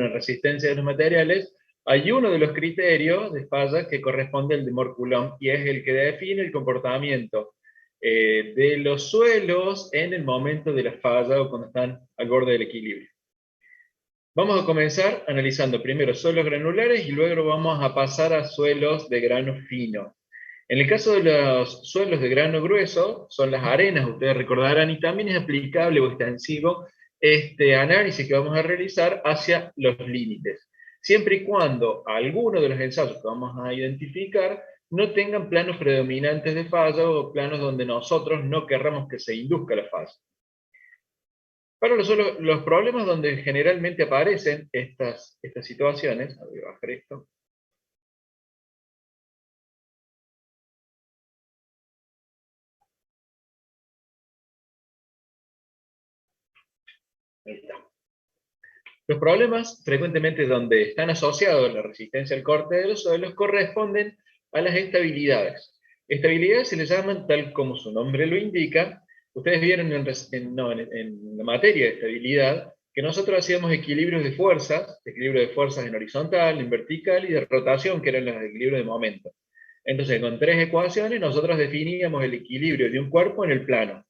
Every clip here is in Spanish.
la resistencia de los materiales, hay uno de los criterios de falla que corresponde al de Moore-Coulomb, y es el que define el comportamiento de los suelos en el momento de la falla o cuando están al borde del equilibrio. Vamos a comenzar analizando primero suelos granulares y luego vamos a pasar a suelos de grano fino. En el caso de los suelos de grano grueso, son las arenas, ustedes recordarán, y también es aplicable o extensivo este análisis que vamos a realizar hacia los límites, siempre y cuando alguno de los ensayos que vamos a identificar no tengan planos predominantes de falla o planos donde nosotros no querramos que se induzca la falla. Para los problemas donde generalmente aparecen estas situaciones, voy a bajar esto. Ahí está. Los problemas frecuentemente donde están asociados la resistencia al corte de los suelos corresponden a las estabilidades. Estabilidades se les llaman, tal como su nombre lo indica. Ustedes vieron en la materia de estabilidad que nosotros hacíamos equilibrios de fuerzas, equilibrio de fuerzas en horizontal, en vertical y de rotación, que eran los equilibrios de momento. Entonces, con 3 ecuaciones nosotros definíamos el equilibrio de un cuerpo en el plano.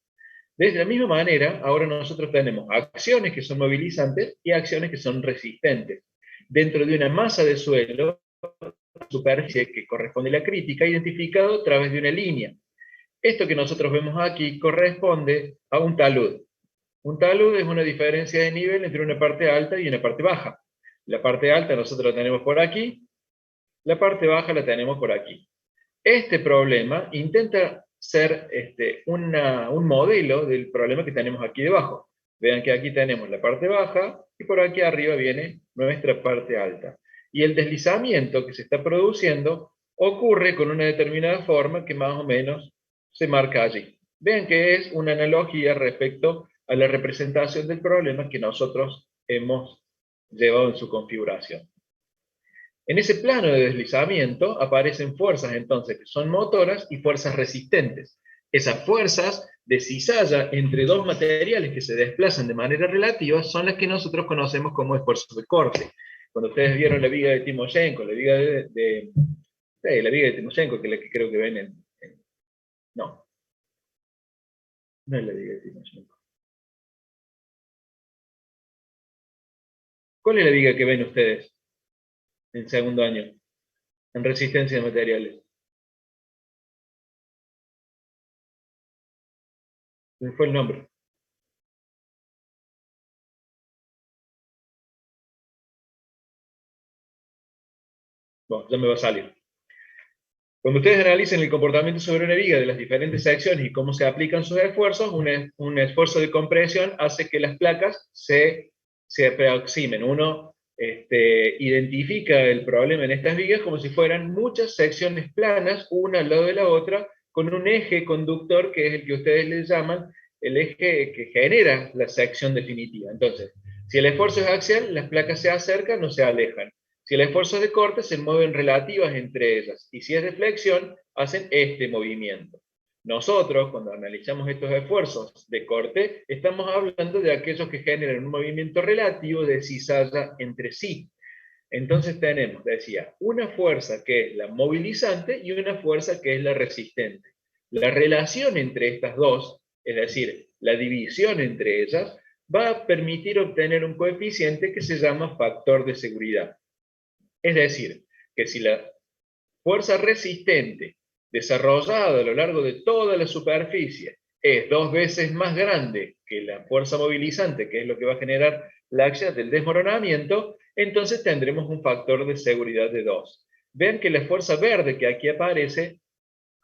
De la misma manera, ahora nosotros tenemos acciones que son movilizantes y acciones que son resistentes. Dentro de una masa de suelo, superficie que corresponde a la crítica, identificado a través de una línea. Esto que nosotros vemos aquí corresponde a un talud. Un talud es una diferencia de nivel entre una parte alta y una parte baja. La parte alta nosotros la tenemos por aquí, la parte baja la tenemos por aquí. Este problema intenta ser un modelo del problema que tenemos aquí debajo. Vean que aquí tenemos la parte baja y por aquí arriba viene nuestra parte alta. Y el deslizamiento que se está produciendo ocurre con una determinada forma que más o menos se marca allí. Vean que es una analogía respecto a la representación del problema que nosotros hemos llevado en su configuración. En ese plano de deslizamiento aparecen fuerzas entonces que son motoras y fuerzas resistentes. Esas fuerzas de cizalla entre dos materiales que se desplazan de manera relativa son las que nosotros conocemos como esfuerzos de corte. Cuando ustedes vieron la viga de Timoshenko, la viga la viga de Timoshenko, que es la que creo que ven no, no es la viga de Timoshenko. ¿Cuál es la viga que ven ustedes en segundo año en resistencia de materiales? ¿Cuál fue el nombre? Bueno, ya me va a salir. Cuando ustedes analicen el comportamiento sobre una viga de las diferentes secciones y cómo se aplican sus esfuerzos, un esfuerzo de compresión hace que las placas se aproximen. Uno identifica el problema en estas vigas como si fueran muchas secciones planas, una al lado de la otra, con un eje conductor que es el que ustedes les llaman el eje que genera la sección definitiva. Entonces, si el esfuerzo es axial, las placas se acercan o se alejan. Si el esfuerzo es de corte, se mueven relativas entre ellas, y si es de flexión, hacen este movimiento. Nosotros, cuando analizamos estos esfuerzos de corte, estamos hablando de aquellos que generan un movimiento relativo de cizalla entre sí. Entonces tenemos, decía, una fuerza que es la movilizante y una fuerza que es la resistente. La relación entre estas dos, es decir, la división entre ellas, va a permitir obtener un coeficiente que se llama factor de seguridad. Es decir, que si la fuerza resistente desarrollada a lo largo de toda la superficie es 2 veces más grande que la fuerza movilizante, que es lo que va a generar la acción del desmoronamiento, entonces tendremos un factor de seguridad de 2. Vean que la fuerza verde que aquí aparece,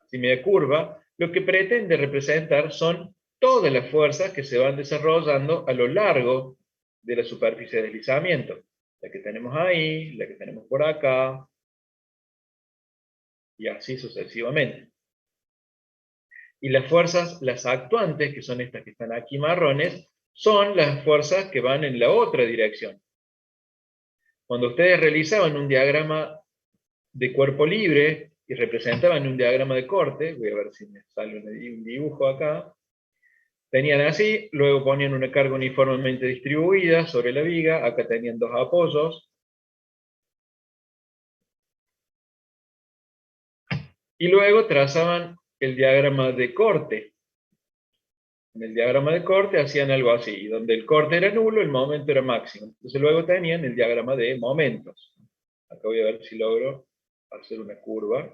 si me curva, lo que pretende representar son todas las fuerzas que se van desarrollando a lo largo de la superficie de deslizamiento. La que tenemos ahí, la que tenemos por acá, y así sucesivamente. Y las fuerzas, las actuantes, que son estas que están aquí marrones, son las fuerzas que van en la otra dirección. Cuando ustedes realizaban un diagrama de cuerpo libre y representaban un diagrama de corte, voy a ver si me sale un dibujo acá, Tenían así, luego ponían una carga uniformemente distribuida sobre la viga, acá tenían dos apoyos, y luego trazaban el diagrama de corte. En el diagrama de corte hacían algo así, donde el corte era nulo, el momento era máximo. Entonces luego tenían el diagrama de momentos. Acá voy a ver si logro hacer una curva.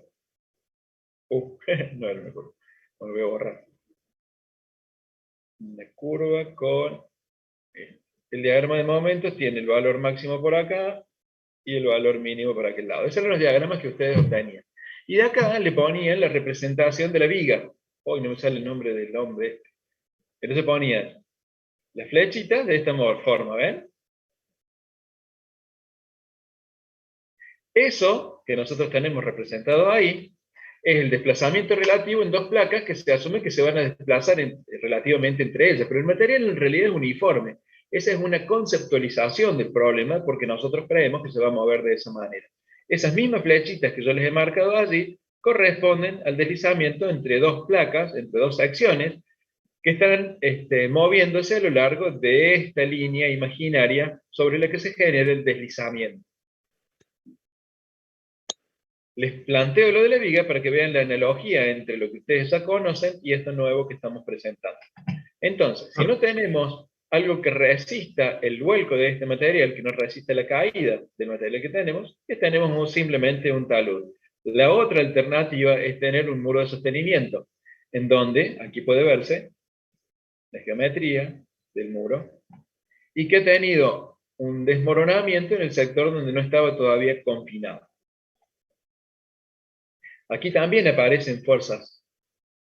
No era una curva. Me lo voy a borrar. Una curva con el diagrama de momentos, tiene el valor máximo por acá y el valor mínimo por aquel lado. Esos eran los diagramas que ustedes obtenían. Y de acá le ponían la representación de la viga. Hoy no me sale el nombre del hombre. Entonces ponían las flechitas de esta forma, ¿ven? Eso que nosotros tenemos representado ahí es el desplazamiento relativo en dos placas que se asume que se van a desplazar relativamente entre ellas, pero el material en realidad es uniforme. Esa es una conceptualización del problema porque nosotros creemos que se va a mover de esa manera. Esas mismas flechitas que yo les he marcado allí corresponden al deslizamiento entre dos placas, entre dos secciones, que están moviéndose a lo largo de esta línea imaginaria sobre la que se genera el deslizamiento. Les planteo lo de la viga para que vean la analogía entre lo que ustedes ya conocen y esto nuevo que estamos presentando. Entonces, si no tenemos algo que resista el vuelco de este material, que no resista la caída del material que tenemos simplemente un talud. La otra alternativa es tener un muro de sostenimiento, en donde, aquí puede verse, la geometría del muro, y que ha tenido un desmoronamiento en el sector donde no estaba todavía confinado. Aquí también aparecen fuerzas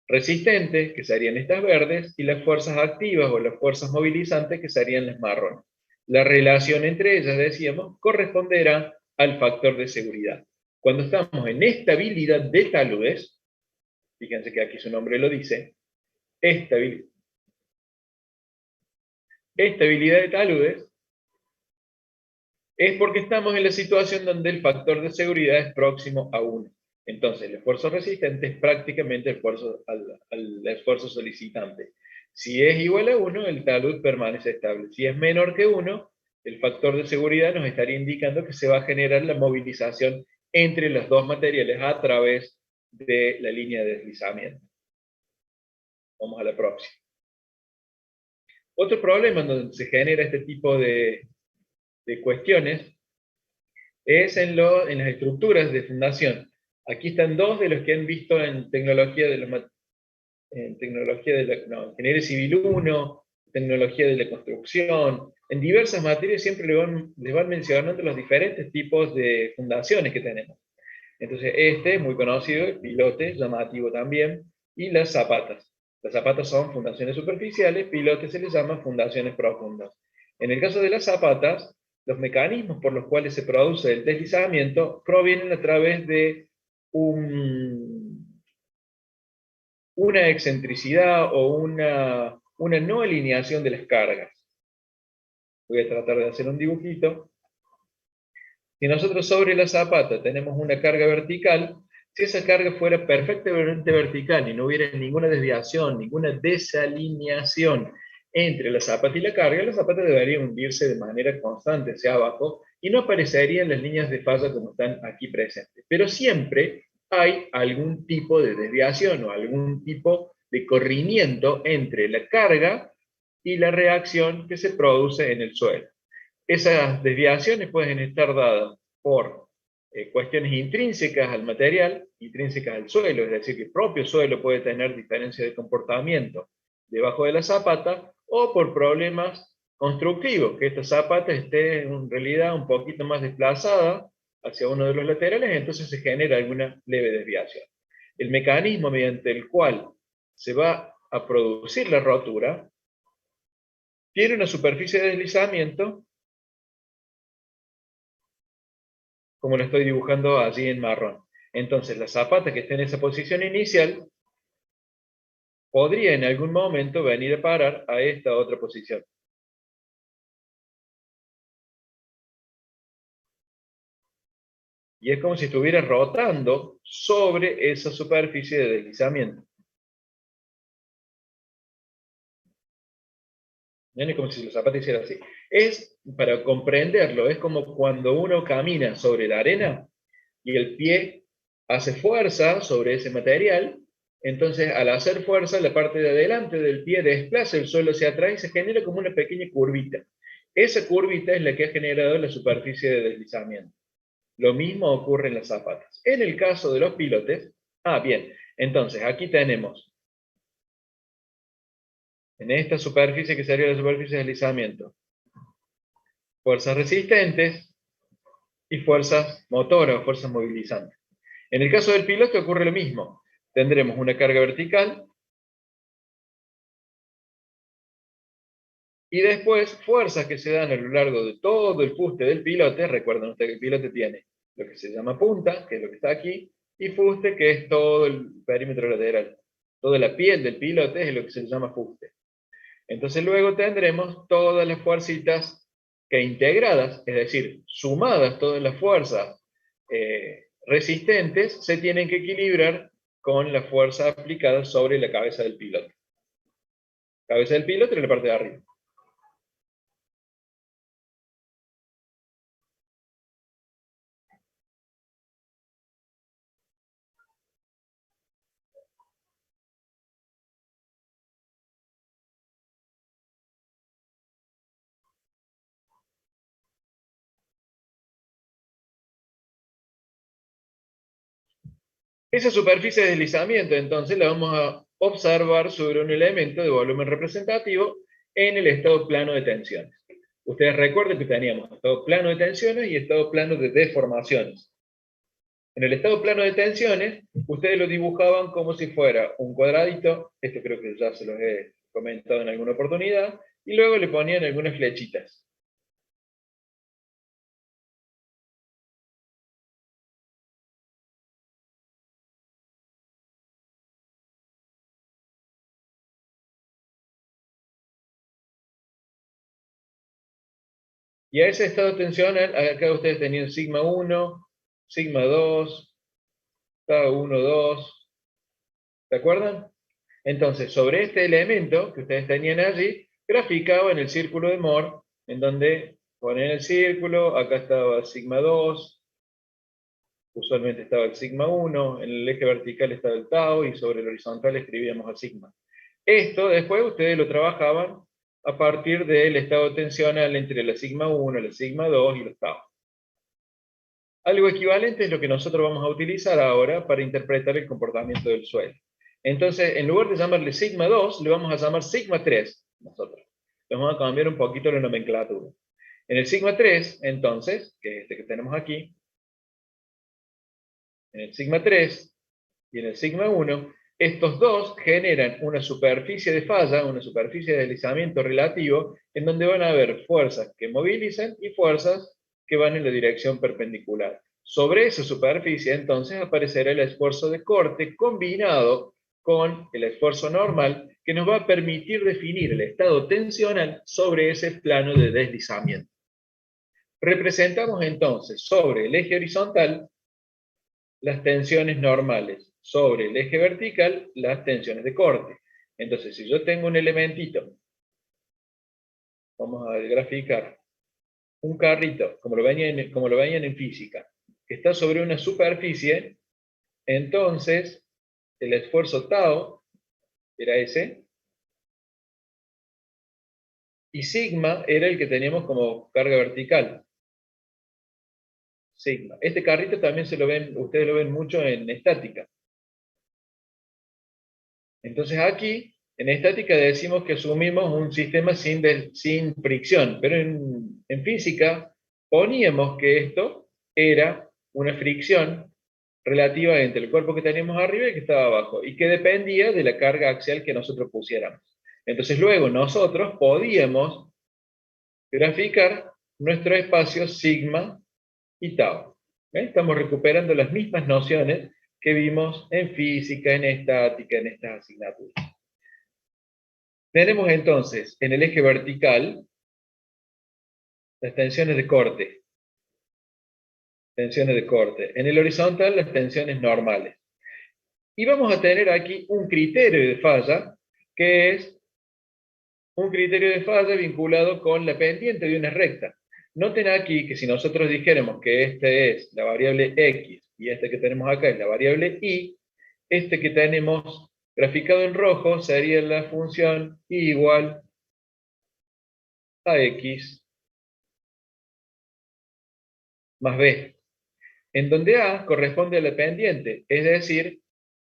resistentes, que serían estas verdes, y las fuerzas activas o las fuerzas movilizantes, que serían las marrones. La relación entre ellas, decíamos, corresponderá al factor de seguridad. Cuando estamos en estabilidad de taludes, fíjense que aquí su nombre lo dice, estabilidad de taludes, es porque estamos en la situación donde el factor de seguridad es próximo a 1. Entonces, el esfuerzo resistente es prácticamente el esfuerzo solicitante. Si es igual a 1, el talud permanece estable. Si es menor que 1, el factor de seguridad nos estaría indicando que se va a generar la movilización entre los dos materiales a través de la línea de deslizamiento. Vamos a la próxima. Otro problema en donde se genera este tipo de cuestiones es en las estructuras de fundación. Aquí están dos de los que han visto en tecnología de ingeniería civil 1, tecnología de la construcción, en diversas materias siempre les van mencionando los diferentes tipos de fundaciones que tenemos. Entonces, este es muy conocido, el pilote, llamativo también, y las zapatas. Las zapatas son fundaciones superficiales, pilotes se les llama fundaciones profundas. En el caso de las zapatas, los mecanismos por los cuales se produce el deslizamiento provienen a través de una excentricidad o una no alineación de las cargas. Voy a tratar de hacer un dibujito. Si nosotros sobre la zapata tenemos una carga vertical, si esa carga fuera perfectamente vertical y no hubiera ninguna desviación, ninguna desalineación entre la zapata y la zapata debería hundirse de manera constante hacia abajo y no aparecerían las líneas de falla como están aquí presentes. Pero siempre hay algún tipo de desviación o algún tipo de corrimiento entre la carga y la reacción que se produce en el suelo. Esas desviaciones pueden estar dadas por cuestiones intrínsecas al material, intrínsecas al suelo, es decir, que el propio suelo puede tener diferencia de comportamiento debajo de la zapata, o por problemas constructivos, que esta zapata esté en realidad un poquito más desplazada hacia uno de los laterales, entonces se genera alguna leve desviación. El mecanismo mediante el cual se va a producir la rotura tiene una superficie de deslizamiento como lo estoy dibujando allí en marrón. Entonces, la zapata que esté en esa posición inicial podría en algún momento venir a parar a esta otra posición. Y es como si estuviera rotando sobre esa superficie de deslizamiento. ¿Ven? Es como si los zapatos hicieran así. Es, para comprenderlo, es como cuando uno camina sobre la arena y el pie hace fuerza sobre ese material, entonces al hacer fuerza la parte de adelante del pie desplaza el suelo hacia atrás y se genera como una pequeña curvita. Esa curvita es la que ha generado la superficie de deslizamiento. Lo mismo ocurre en las zapatas. En el caso de los pilotes, bien, entonces aquí tenemos en esta superficie que sería la superficie de deslizamiento, fuerzas resistentes y fuerzas motoras o fuerzas movilizantes. En el caso del piloto ocurre lo mismo. Tendremos una carga vertical y después fuerzas que se dan a lo largo de todo el fuste del pilote. Recuerden ustedes que el pilote tiene lo que se llama punta, que es lo que está aquí, y fuste, que es todo el perímetro lateral. Toda la piel del pilote es lo que se llama fuste. Entonces luego tendremos todas las fuercitas que integradas, es decir, sumadas todas las fuerzas resistentes, se tienen que equilibrar con la fuerza aplicada sobre la cabeza del piloto. Cabeza del piloto en la parte de arriba. Esa superficie de deslizamiento, entonces, la vamos a observar sobre un elemento de volumen representativo en el estado plano de tensiones. Ustedes recuerden que teníamos estado plano de tensiones y estado plano de deformaciones. En el estado plano de tensiones, ustedes lo dibujaban como si fuera un cuadradito, esto creo que ya se los he comentado en alguna oportunidad, y luego le ponían algunas flechitas. Y a ese estado tensional, acá ustedes tenían sigma 1, sigma 2, estado 1, 2, ¿se acuerdan? Entonces, sobre este elemento que ustedes tenían allí, graficaban el círculo de Moore, en donde ponían el círculo, acá estaba sigma 2, usualmente estaba el sigma 1, en el eje vertical estaba el tau, y sobre el horizontal escribíamos el sigma. Esto después ustedes lo trabajaban a partir del estado tensional entre la sigma 1, la sigma 2 y los tau. Algo equivalente es lo que nosotros vamos a utilizar ahora para interpretar el comportamiento del suelo. Entonces, en lugar de llamarle sigma 2, le vamos a llamar sigma 3, nosotros. Le vamos a cambiar un poquito la nomenclatura. En el sigma 3, entonces, que es este que tenemos aquí, en el sigma 3 y en el sigma 1, estos dos generan una superficie de falla, una superficie de deslizamiento relativo, en donde van a haber fuerzas que movilizan y fuerzas que van en la dirección perpendicular. Sobre esa superficie, entonces, aparecerá el esfuerzo de corte combinado con el esfuerzo normal, que nos va a permitir definir el estado tensional sobre ese plano de deslizamiento. Representamos entonces sobre el eje horizontal las tensiones normales, sobre el eje vertical las tensiones de corte. Entonces, si yo tengo un elementito, vamos a graficar un carrito, como lo veían en física, que está sobre una superficie, entonces el esfuerzo tau era ese, y sigma era el que teníamos como carga vertical. Sigma. Este carrito también ustedes lo ven mucho en estática. Entonces aquí, en estática decimos que asumimos un sistema sin fricción, pero en física poníamos que esto era una fricción relativa entre el cuerpo que teníamos arriba y el que estaba abajo, y que dependía de la carga axial que nosotros pusiéramos. Entonces luego nosotros podíamos graficar nuestro espacio sigma y tau. Estamos recuperando las mismas nociones que vimos en física, en estática, en estas asignaturas. Tenemos entonces en el eje vertical las tensiones de corte. Tensiones de corte. En el horizontal las tensiones normales. Y vamos a tener aquí un criterio de falla que es un criterio de falla vinculado con la pendiente de una recta. Noten aquí que si nosotros dijéramos que este es la variable x y este que tenemos acá es la variable y, este que tenemos graficado en rojo sería la función y igual a x más b, en donde a corresponde a la pendiente, es decir,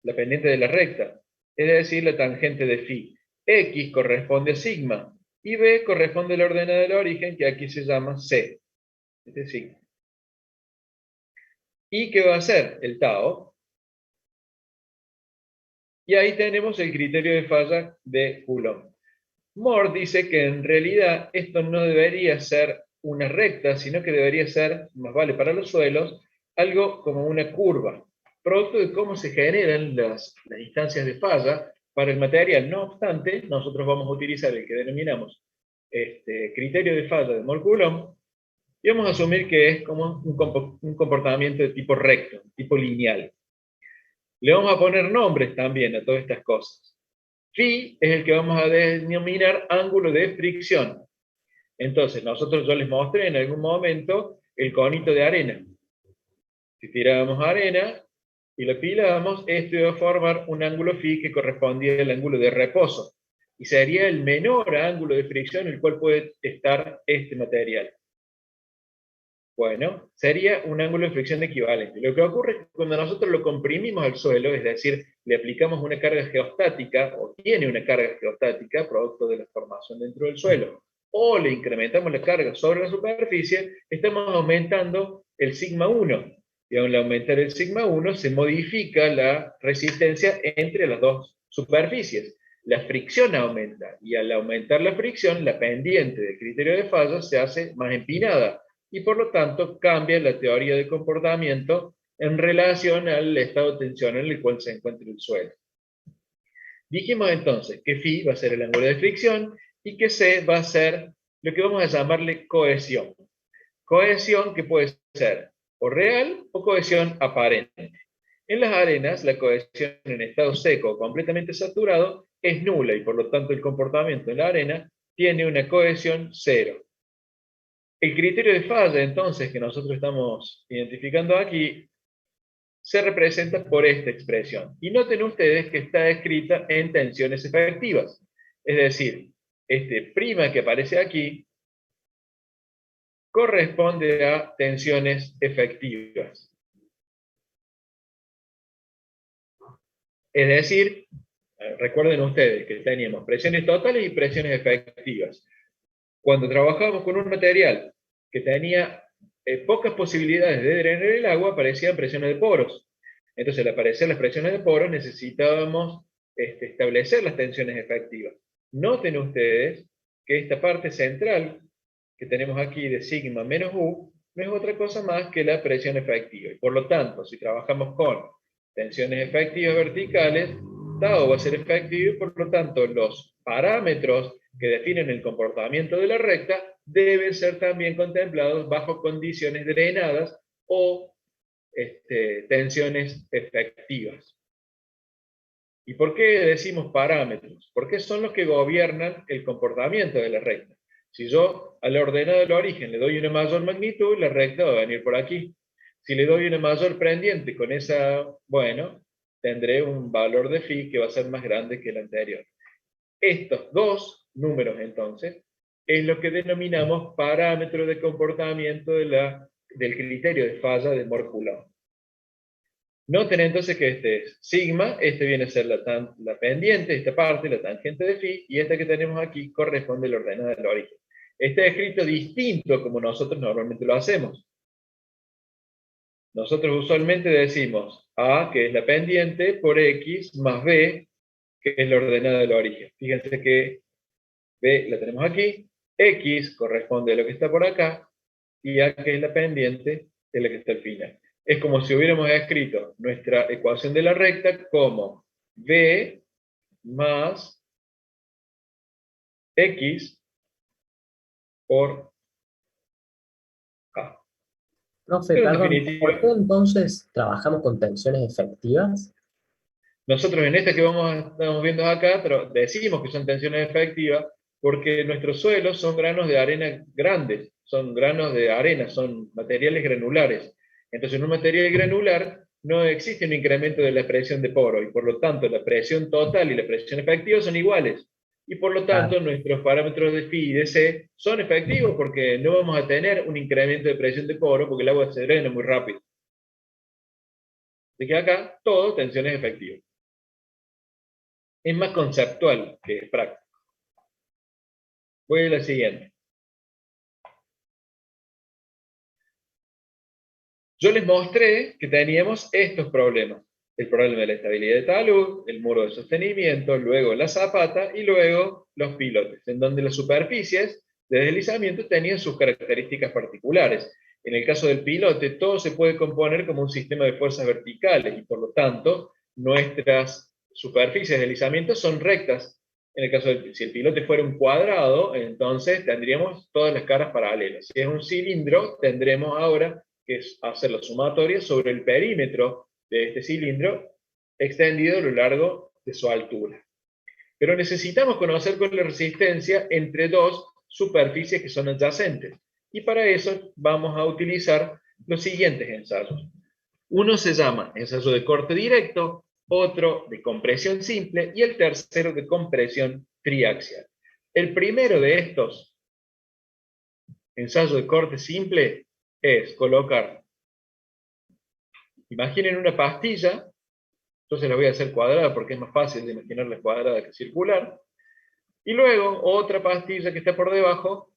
la pendiente de la recta, es decir, la tangente de phi. X corresponde a sigma y b corresponde a la ordenada del origen, que aquí se llama c. Este es sigma. ¿Y qué va a hacer? El tau. Y ahí tenemos el criterio de falla de Coulomb. Moore dice que en realidad esto no debería ser una recta, sino que debería ser, más vale para los suelos, algo como una curva, producto de cómo se generan las instancias de falla para el material. No obstante, nosotros vamos a utilizar el que denominamos criterio de falla de Moore-Coulomb y vamos a asumir que es como un comportamiento de tipo recto, tipo lineal. Le vamos a poner nombres también a todas estas cosas. Phi es el que vamos a denominar ángulo de fricción. Entonces, yo les mostré en algún momento el conito de arena. Si tirábamos arena y lo apilábamos, esto iba a formar un ángulo phi que correspondía al ángulo de reposo. Y sería el menor ángulo de fricción en el cual puede estar este material. Bueno, sería un ángulo de fricción equivalente. Lo que ocurre es que cuando nosotros lo comprimimos al suelo, es decir, le aplicamos una carga geostática, o tiene una carga geostática, producto de la formación dentro del suelo, o le incrementamos la carga sobre la superficie, estamos aumentando el sigma 1. Y al aumentar el sigma 1 se modifica la resistencia entre las dos superficies. La fricción aumenta, y al aumentar la fricción, la pendiente del criterio de falla se hace más empinada, y por lo tanto cambia la teoría de comportamiento en relación al estado tensional en el cual se encuentra el suelo. Dijimos entonces que phi va a ser el ángulo de fricción y que c va a ser lo que vamos a llamarle cohesión. Cohesión que puede ser o real o cohesión aparente. En las arenas, la cohesión en estado seco o completamente saturado es nula y por lo tanto el comportamiento en la arena tiene una cohesión cero. El criterio de falla, entonces, que nosotros estamos identificando aquí, se representa por esta expresión. Y noten ustedes que está escrita en tensiones efectivas. Es decir, este prima que aparece aquí corresponde a tensiones efectivas. Es decir, recuerden ustedes que teníamos presiones totales y presiones efectivas. Cuando trabajamos con un material que tenía pocas posibilidades de drenar el agua, aparecían presiones de poros. Entonces, al aparecer las presiones de poros, necesitábamos establecer las tensiones efectivas. Noten ustedes que esta parte central que tenemos aquí de sigma menos U no es otra cosa más que la presión efectiva. Y por lo tanto, si trabajamos con tensiones efectivas verticales, tau va a ser efectivo y por lo tanto los parámetros que definen el comportamiento de la recta deben ser también contemplados bajo condiciones drenadas o tensiones efectivas. ¿Y por qué decimos parámetros? Porque son los que gobiernan el comportamiento de la recta. Si yo al ordenado del origen le doy una mayor magnitud, la recta va a venir por aquí. Si le doy una mayor pendiente con esa, bueno, tendré un valor de phi que va a ser más grande que el anterior. Estos dos números, entonces, es lo que denominamos parámetro de comportamiento del criterio de falla de Moore-Coulomb. Noten entonces que este es sigma, este viene a ser la pendiente, esta parte, la tangente de phi, y esta que tenemos aquí corresponde al ordenado del origen. Está escrito distinto como nosotros normalmente lo hacemos. Nosotros usualmente decimos A, que es la pendiente, por X, más B, que es la ordenada del origen. Fíjense que B la tenemos aquí, X corresponde a lo que está por acá, y A, que es la pendiente, es la que está al final. Es como si hubiéramos escrito nuestra ecuación de la recta como B más X por A. Profe, Pero en perdón, ¿por qué definitiva, entonces trabajamos con tensiones efectivas? nosotros en esta que estamos viendo acá, pero decimos que son tensiones efectivas porque nuestros suelos son granos de arena grandes, son granos de arena, son materiales granulares. Entonces, en un material granular no existe un incremento de la presión de poro, y por lo tanto la presión total y la presión efectiva son iguales. Y por lo tanto, Claro, nuestros parámetros de phi y de C son efectivos porque no vamos a tener un incremento de presión de poro porque el agua se drena muy rápido. Así que acá todo tensión es efectiva. Es más conceptual que es práctico. Voy a la siguiente. Yo les mostré que teníamos estos problemas. El problema de la estabilidad de talud, el muro de sostenimiento, luego la zapata y luego los pilotes, en donde las superficies de deslizamiento tenían sus características particulares. En el caso del pilote, todo se puede componer como un sistema de fuerzas verticales y por lo tanto nuestras superficies de deslizamiento son rectas. En el caso de si el pilote fuera un cuadrado, entonces tendríamos todas las caras paralelas. Si es un cilindro, tendremos ahora que es hacer la sumatoria sobre el perímetro de este cilindro extendido a lo largo de su altura. Pero necesitamos conocer cuál es la resistencia entre dos superficies que son adyacentes. Y para eso vamos a utilizar los siguientes ensayos. Uno se llama ensayo de corte directo, otro de compresión simple y el tercero de compresión triaxial. El primero de estos ensayos de corte simple es colocar, imaginen una pastilla, yo se la voy a hacer cuadrada porque es más fácil de imaginarla cuadrada que circular, y luego otra pastilla que está por debajo,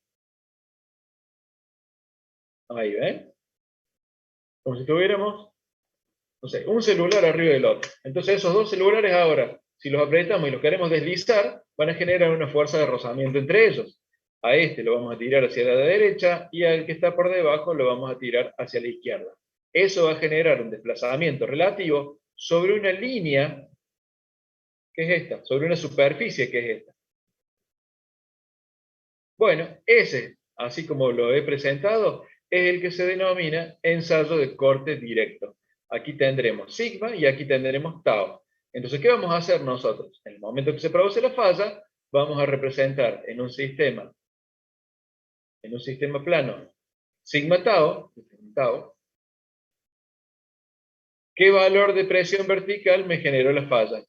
ahí ven, como si tuviéramos, no sé, un celular arriba del otro. Entonces esos dos celulares ahora, si los apretamos y los queremos deslizar, van a generar una fuerza de rozamiento entre ellos. A este lo vamos a tirar hacia la derecha y al que está por debajo lo vamos a tirar hacia la izquierda. Eso va a generar un desplazamiento relativo sobre una línea, que es esta, sobre una superficie, que es esta. Bueno, ese, así como lo he presentado, es el que se denomina ensayo de corte directo. Aquí tendremos sigma y aquí tendremos tau. Entonces, ¿qué vamos a hacer nosotros? En el momento que se produce la falla, vamos a representar en un sistema plano sigma tau, ¿qué valor de presión vertical me generó la falla?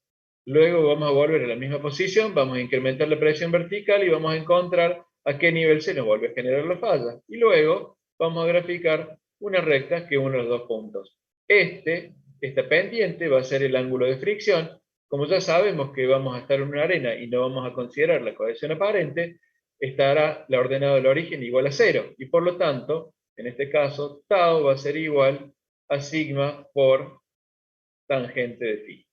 Luego vamos a volver a la misma posición, vamos a incrementar la presión vertical y vamos a encontrar a qué nivel se nos vuelve a generar la falla. Y luego vamos a graficar una recta que une los dos puntos. Esta pendiente va a ser el ángulo de fricción. Como ya sabemos que vamos a estar en una arena y no vamos a considerar la cohesión aparente, estará la ordenada del origen igual a 0. Y por lo tanto, en este caso, tau va a ser igual a sigma por tangente de phi.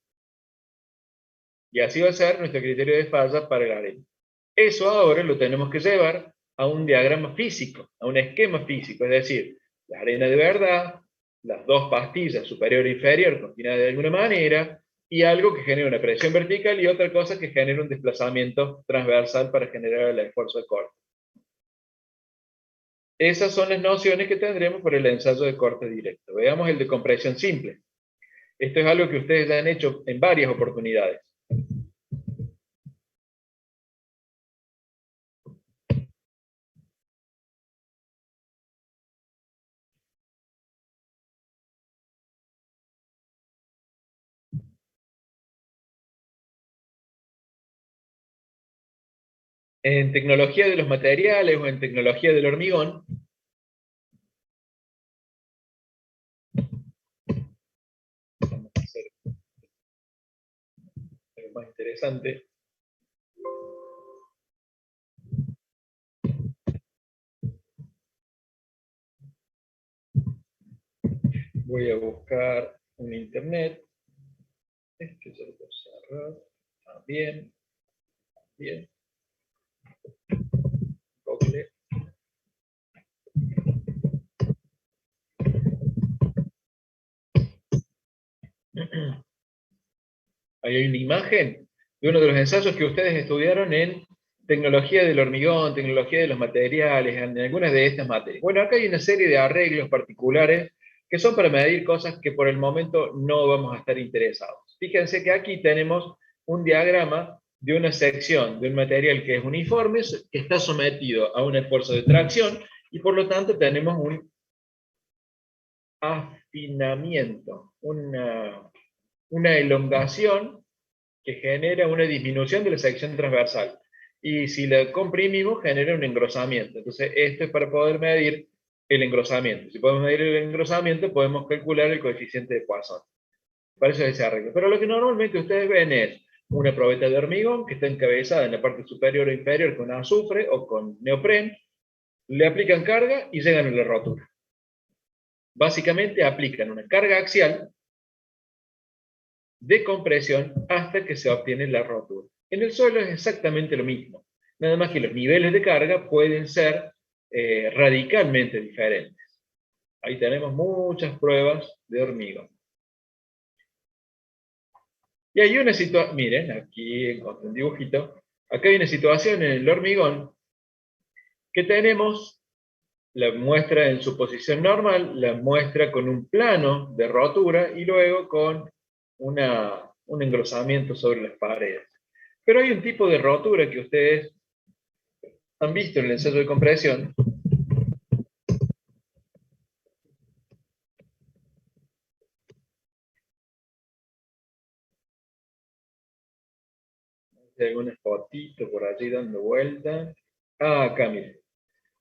Y así va a ser nuestro criterio de falla para el arena. Eso ahora lo tenemos que llevar a un diagrama físico, a un esquema físico, es decir, la arena de verdad, las dos pastillas superior e inferior combinadas de alguna manera, y algo que genera una presión vertical y otra cosa que genera un desplazamiento transversal para generar el esfuerzo de corte. Esas son las nociones que tendremos por el ensayo de corte directo. Veamos el de compresión simple. Esto es algo que ustedes ya han hecho en varias oportunidades. En tecnología de los materiales o en tecnología del hormigón, vamos a hacer algo más interesante. Voy a buscar un internet. Este ya lo puedo cerrar. También. Bien. Google. Ahí hay una imagen de uno de los ensayos que ustedes estudiaron en tecnología del hormigón, tecnología de los materiales, en algunas de estas materias. Bueno, acá hay una serie de arreglos particulares que son para medir cosas que por el momento no vamos a estar interesados. Fíjense que aquí tenemos un diagrama de una sección de un material que es uniforme, que está sometido a un esfuerzo de tracción, y por lo tanto tenemos un afinamiento, una elongación que genera una disminución de la sección transversal. Y si la comprimimos, genera un engrosamiento. Entonces, esto es para poder medir el engrosamiento. Si podemos medir el engrosamiento, podemos calcular el coeficiente de Poisson. Para eso es ese arreglo. Pero lo que normalmente ustedes ven es una probeta de hormigón que está encabezada en la parte superior o inferior con azufre o con neopren, le aplican carga y llegan a la rotura. Básicamente aplican una carga axial de compresión hasta que se obtiene la rotura. En el suelo es exactamente lo mismo, nada más que los niveles de carga pueden ser radicalmente diferentes. Ahí tenemos muchas pruebas de hormigón. Y hay una situación, miren, aquí encontré un dibujito, acá hay una situación en el hormigón que tenemos la muestra en su posición normal, la muestra con un plano de rotura y luego con un engrosamiento sobre las paredes. Pero hay un tipo de rotura que ustedes han visto en el ensayo de compresión, hay algunas fotitos por allí dando vuelta. Acá miren.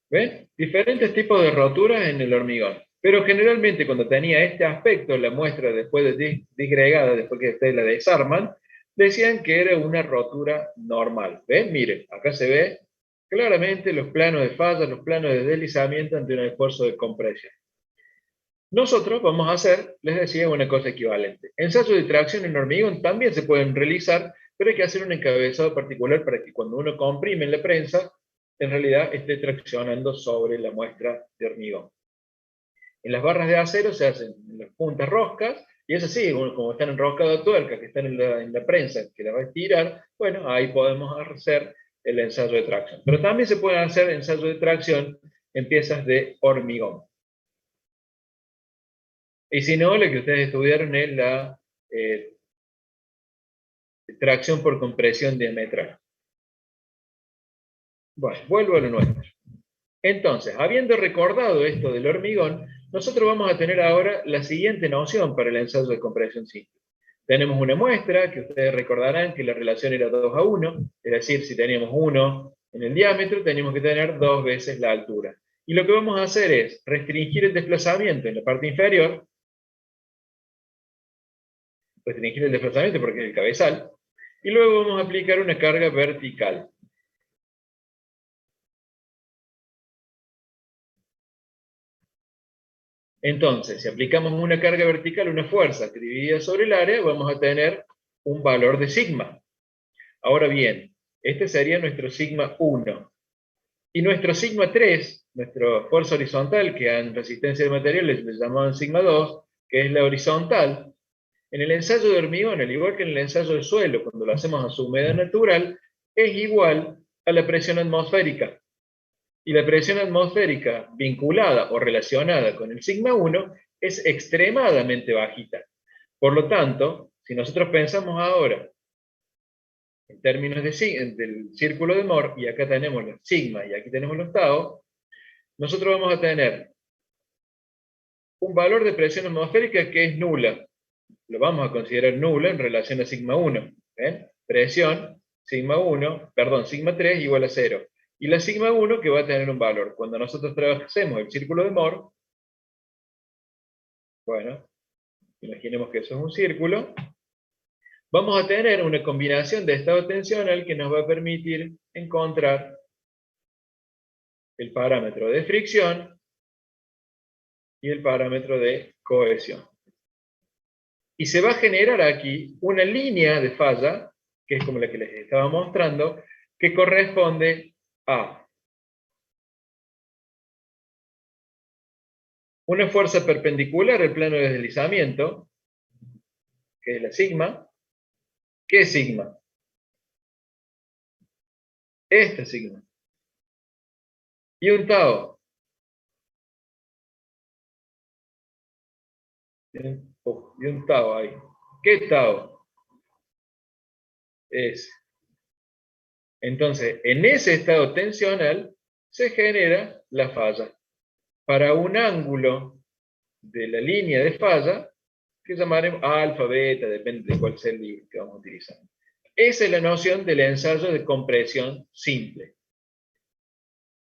¿Ven? Diferentes tipos de roturas en el hormigón. Pero generalmente cuando tenía este aspecto, la muestra después de disgregada, después que ustedes la desarman, decían que era una rotura normal. ¿Ven? Miren, acá se ve claramente los planos de falla, los planos de deslizamiento ante un esfuerzo de compresión. Nosotros vamos a hacer, les decía, una cosa equivalente. Ensayos de tracción en hormigón también se pueden realizar, pero hay que hacer un encabezado particular para que cuando uno comprime en la prensa, en realidad esté traccionando sobre la muestra de hormigón. En las barras de acero se hacen en las puntas roscas, y es así, como están enroscadas tuercas que están en la prensa, que la va a estirar, bueno, ahí podemos hacer el ensayo de tracción. Pero también se pueden hacer ensayos de tracción en piezas de hormigón. Y si no, lo que ustedes estudiaron es la tracción por compresión diametral. Bueno, vuelvo a lo nuestro. Entonces, habiendo recordado esto del hormigón, nosotros vamos a tener ahora la siguiente noción para el ensayo de compresión simple. Tenemos una muestra, que ustedes recordarán que la relación era 2 a 1, es decir, si teníamos 1 en el diámetro, teníamos que tener 2 veces la altura. Y lo que vamos a hacer es restringir el desplazamiento en la parte inferior, restringir el desplazamiento porque es el cabezal, y luego vamos a aplicar una carga vertical. Entonces, si aplicamos una carga vertical, una fuerza que dividida sobre el área, vamos a tener un valor de sigma. Ahora bien, este sería nuestro sigma 1. Y nuestro sigma 3, nuestra fuerza horizontal, que en resistencia de materiales le llamaban sigma 2, que es la horizontal, en el ensayo de hormigón, al igual que en el ensayo de suelo, cuando lo hacemos a su humedad natural, es igual a la presión atmosférica. Y la presión atmosférica vinculada o relacionada con el sigma 1 es extremadamente bajita. Por lo tanto, si nosotros pensamos ahora en términos del círculo de Moore, y acá tenemos los sigma y aquí tenemos los tau, nosotros vamos a tener un valor de presión atmosférica que es nula. Lo vamos a considerar nula en relación a sigma 1. ¿Ven? Presión sigma 1, perdón, sigma 3 igual a 0. Y la sigma 1 que va a tener un valor. Cuando nosotros trabajemos el círculo de Moore, bueno, imaginemos que eso es un círculo, vamos a tener una combinación de estado tensional que nos va a permitir encontrar el parámetro de fricción y el parámetro de cohesión. Y se va a generar aquí una línea de falla, que es como la que les estaba mostrando, que corresponde a una fuerza perpendicular al plano de deslizamiento, que es la sigma. ¿Qué es sigma? Esta sigma. Y un tau. Y un tau ahí. ¿Qué tau? Es Entonces, en ese estado tensional se genera la falla. Para un ángulo de la línea de falla, que llamaremos alfa, beta, depende de cuál sea el libro que vamos a utilizar. Esa es la noción del ensayo de compresión simple.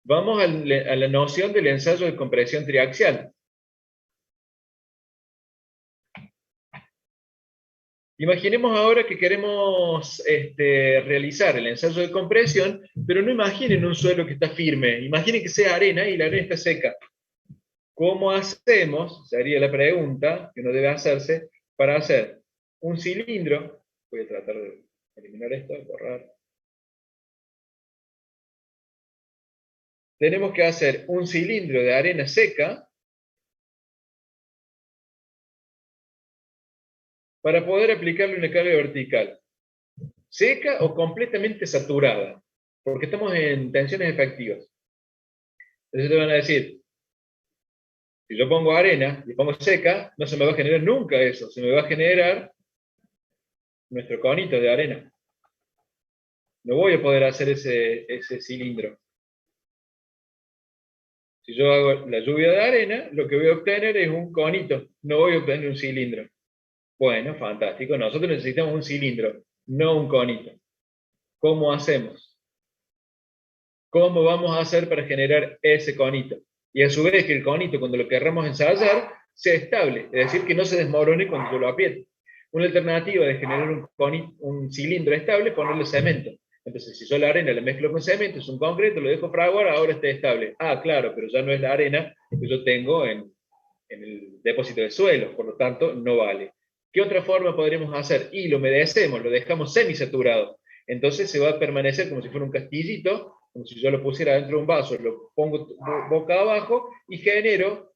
Vamos a la noción del ensayo de compresión triaxial. Imaginemos ahora que queremos realizar el ensayo de compresión, pero no imaginen un suelo que está firme, imaginen que sea arena y la arena está seca. ¿Cómo hacemos? Sería la pregunta que uno debe hacerse para hacer un cilindro. Voy a tratar de eliminar esto, borrar. Tenemos que hacer un cilindro de arena seca para poder aplicarle una carga vertical. Seca o completamente saturada, porque estamos en tensiones efectivas. Entonces te van a decir, si yo pongo arena y pongo seca, no se me va a generar nunca eso, se me va a generar nuestro conito de arena. No voy a poder hacer ese cilindro. Si yo hago la lluvia de arena, lo que voy a obtener es un conito, no voy a obtener un cilindro. Bueno, fantástico, nosotros necesitamos un cilindro, no un conito. ¿Cómo hacemos? ¿Cómo vamos a hacer para generar ese conito? Y a su vez que el conito, cuando lo querramos ensayar, sea estable, es decir, que no se desmorone cuando yo lo apriete. Una alternativa de generar un cilindro estable es ponerle cemento. Entonces, si yo la arena la mezclo con cemento, es un concreto, lo dejo fraguar, ahora está estable. Ah, claro, pero ya no es la arena que yo tengo en el depósito de suelo, por lo tanto, no vale. ¿Qué otra forma podríamos hacer? Y lo humedecemos, lo dejamos semisaturado. Entonces se va a permanecer como si fuera un castillito, como si yo lo pusiera dentro de un vaso, lo pongo boca abajo y genero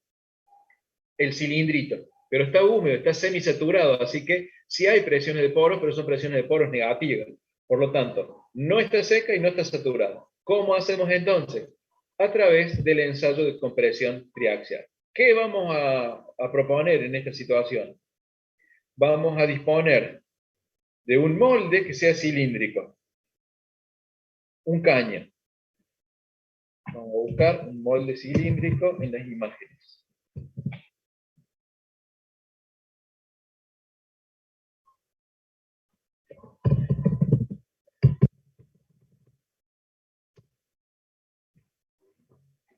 el cilindrito. Pero está húmedo, está semisaturado, así que sí hay presiones de poros, pero son presiones de poros negativas. Por lo tanto, no está seca y no está saturada. ¿Cómo hacemos entonces? A través del ensayo de compresión triaxial. ¿Qué vamos a proponer en esta situación? Vamos a disponer de un molde que sea cilíndrico, un caño. Vamos a buscar un molde cilíndrico en las imágenes.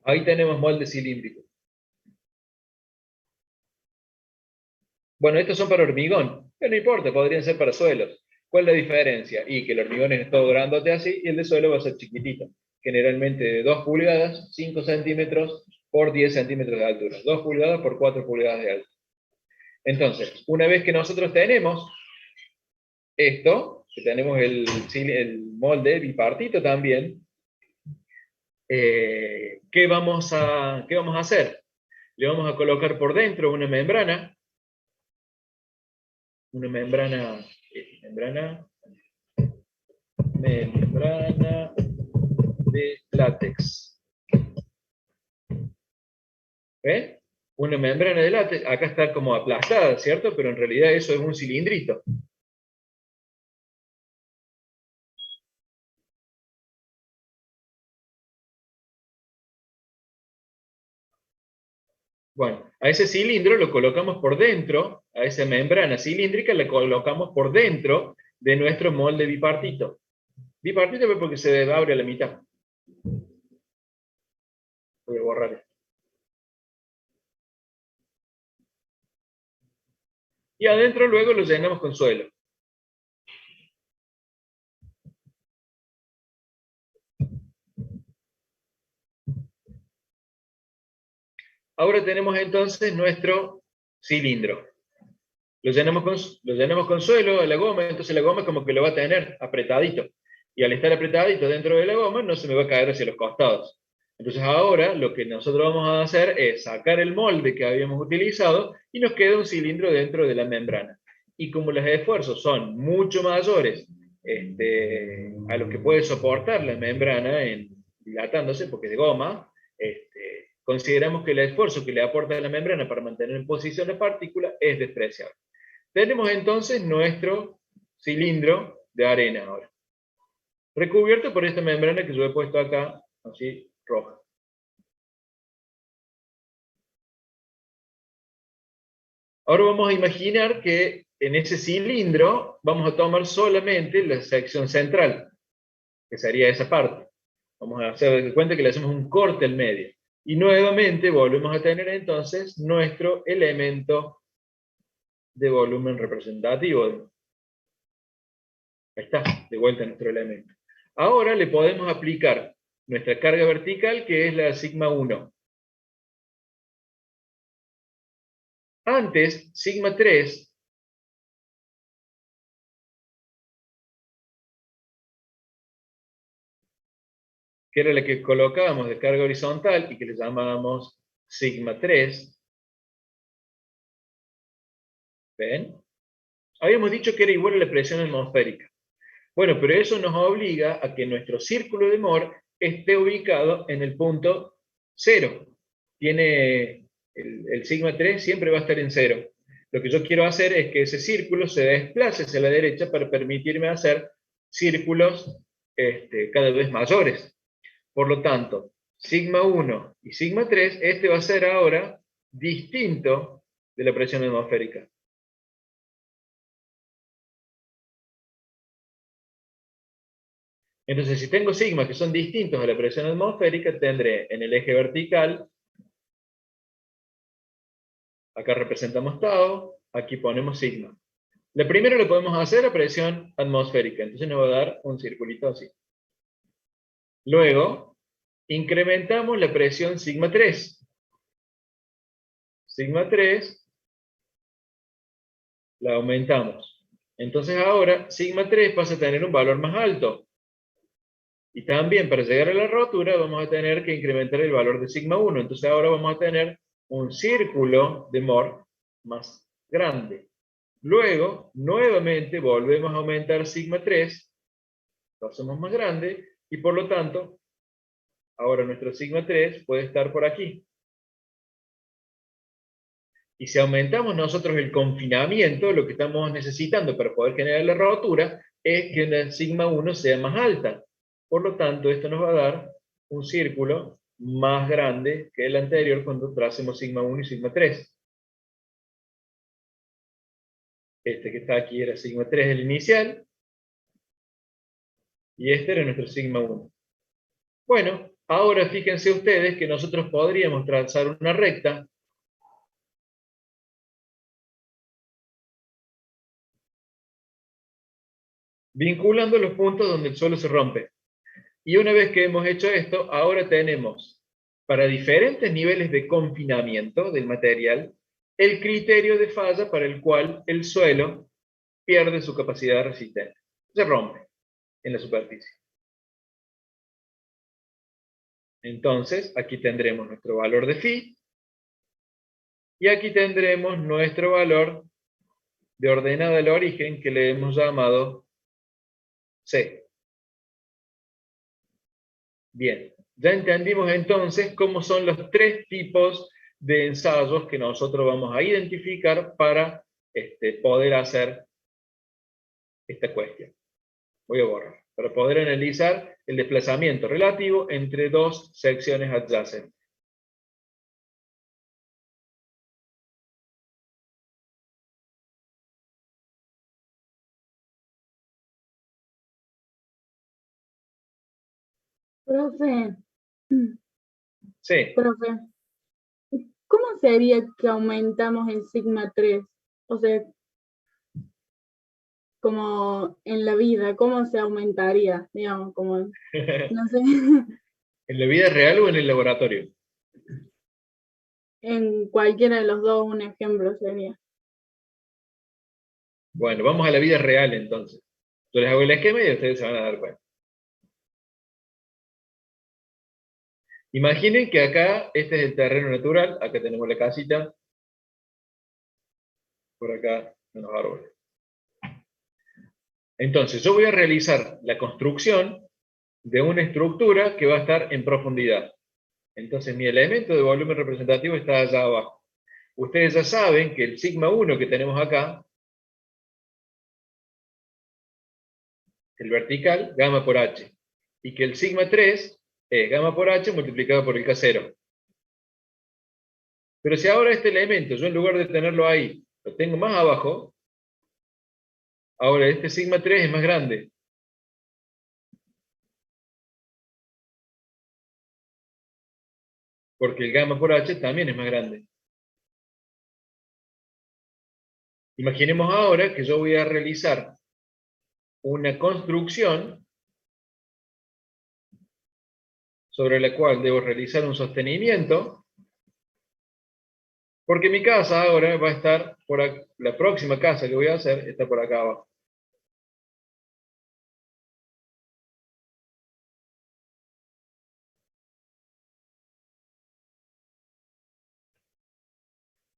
Ahí tenemos molde cilíndrico. Bueno, estos son para hormigón, pero no importa, podrían ser para suelos. ¿Cuál es la diferencia? Y que el hormigón es todo grandote así y el de suelo va a ser chiquitito. Generalmente de 2 pulgadas, 5 centímetros por 10 centímetros de altura. 2 pulgadas por 4 pulgadas de altura. Entonces, una vez que nosotros tenemos esto, que tenemos el molde bipartito también, ¿qué vamos a hacer? Le vamos a colocar por dentro una membrana de látex. ¿Ven? Una membrana de látex, acá está como aplastada, ¿cierto? Pero en realidad eso es un cilindrito. Bueno, a ese cilindro lo colocamos por dentro, a esa membrana cilíndrica la colocamos por dentro de nuestro molde bipartito. Bipartito porque se abre a la mitad. Voy a borrar esto. Y adentro luego lo llenamos con suelo. Ahora tenemos entonces nuestro cilindro. Lo llenamos con suelo a la goma, entonces la goma como que lo va a tener apretadito. Y al estar apretadito dentro de la goma no se me va a caer hacia los costados. Entonces ahora lo que nosotros vamos a hacer es sacar el molde que habíamos utilizado y nos queda un cilindro dentro de la membrana. Y como los esfuerzos son mucho mayores a los que puede soportar la membrana dilatándose, porque es de goma, consideramos que el esfuerzo que le aporta la membrana para mantener en posición la partícula es despreciable. Tenemos entonces nuestro cilindro de arena ahora. recubierto por esta membrana que yo he puesto acá, así, roja. Ahora vamos a imaginar que en ese cilindro vamos a tomar solamente la sección central, que sería esa parte. Vamos a hacer de cuenta que le hacemos un corte al medio. Y nuevamente volvemos a tener entonces nuestro elemento de volumen representativo. Ahí está, de vuelta nuestro elemento. Ahora le podemos aplicar nuestra carga vertical, que es la sigma 1. Antes, sigma 3, que era la que colocábamos de carga horizontal y que le llamábamos sigma 3. ¿Ven? Habíamos dicho que era igual a la presión atmosférica. Bueno, pero eso nos obliga a que nuestro círculo de Moore esté ubicado en el punto 0. Tiene el sigma 3 siempre va a estar en 0. Lo que yo quiero hacer es que ese círculo se desplace hacia la derecha para permitirme hacer círculos cada vez mayores. Por lo tanto, sigma 1 y sigma 3, este va a ser ahora distinto de la presión atmosférica. Entonces, si tengo sigmas que son distintos a la presión atmosférica, tendré en el eje vertical, acá representamos tau, aquí ponemos sigma. La primera lo podemos hacer a presión atmosférica, entonces nos va a dar un circulito así. Luego, incrementamos la presión sigma 3. Sigma 3 la aumentamos. Entonces ahora sigma 3 pasa a tener un valor más alto. Y también para llegar a la rotura vamos a tener que incrementar el valor de sigma 1. Entonces ahora vamos a tener un círculo de Moore más grande. Luego, nuevamente volvemos a aumentar sigma 3, lo hacemos más grande, y por lo tanto, ahora nuestro sigma 3 puede estar por aquí. Y si aumentamos nosotros el confinamiento, lo que estamos necesitando para poder generar la rotura es que la sigma 1 sea más alta. Por lo tanto, esto nos va a dar un círculo más grande que el anterior cuando tracemos sigma 1 y sigma 3. Este que está aquí era sigma 3 el inicial, y este era nuestro sigma 1. Bueno, ahora fíjense ustedes que nosotros podríamos trazar una recta vinculando los puntos donde el suelo se rompe. Y una vez que hemos hecho esto, ahora tenemos para diferentes niveles de confinamiento del material el criterio de falla para el cual el suelo pierde su capacidad de resistencia. Se rompe en la superficie. Entonces, aquí tendremos nuestro valor de phi y aquí tendremos nuestro valor de ordenada al origen que le hemos llamado C. Bien, ya entendimos entonces cómo son los tres tipos de ensayos que nosotros vamos a identificar para poder hacer esta cuestión. Voy a borrar. Para poder analizar el desplazamiento relativo entre dos secciones adyacentes. Profe, Sí. profe, ¿cómo sería que aumentamos el sigma 3? O sea, como en la vida, ¿cómo se aumentaría? Digamos, como, no sé, ¿En la vida real o en el laboratorio? en cualquiera de los dos un ejemplo sería. Bueno, vamos a la vida real entonces. Yo les hago el esquema y ustedes se van a dar cuenta. Imaginen que acá, este es el terreno natural, acá tenemos la casita, por acá unos árboles. Entonces, yo voy a realizar la construcción de una estructura que va a estar en profundidad. Entonces, mi elemento de volumen representativo está allá abajo. Ustedes ya saben que el sigma 1 que tenemos acá el vertical, gamma por h, y que el sigma 3 es gamma por h multiplicado por el K0. Pero si ahora este elemento, yo en lugar de tenerlo ahí, lo tengo más abajo, ahora este sigma 3 es más grande. Porque el gamma por h también es más grande. Imaginemos ahora que yo voy a realizar una construcción sobre la cual debo realizar un sostenimiento, porque mi casa ahora va a estar por acá, la próxima casa que voy a hacer está por acá abajo.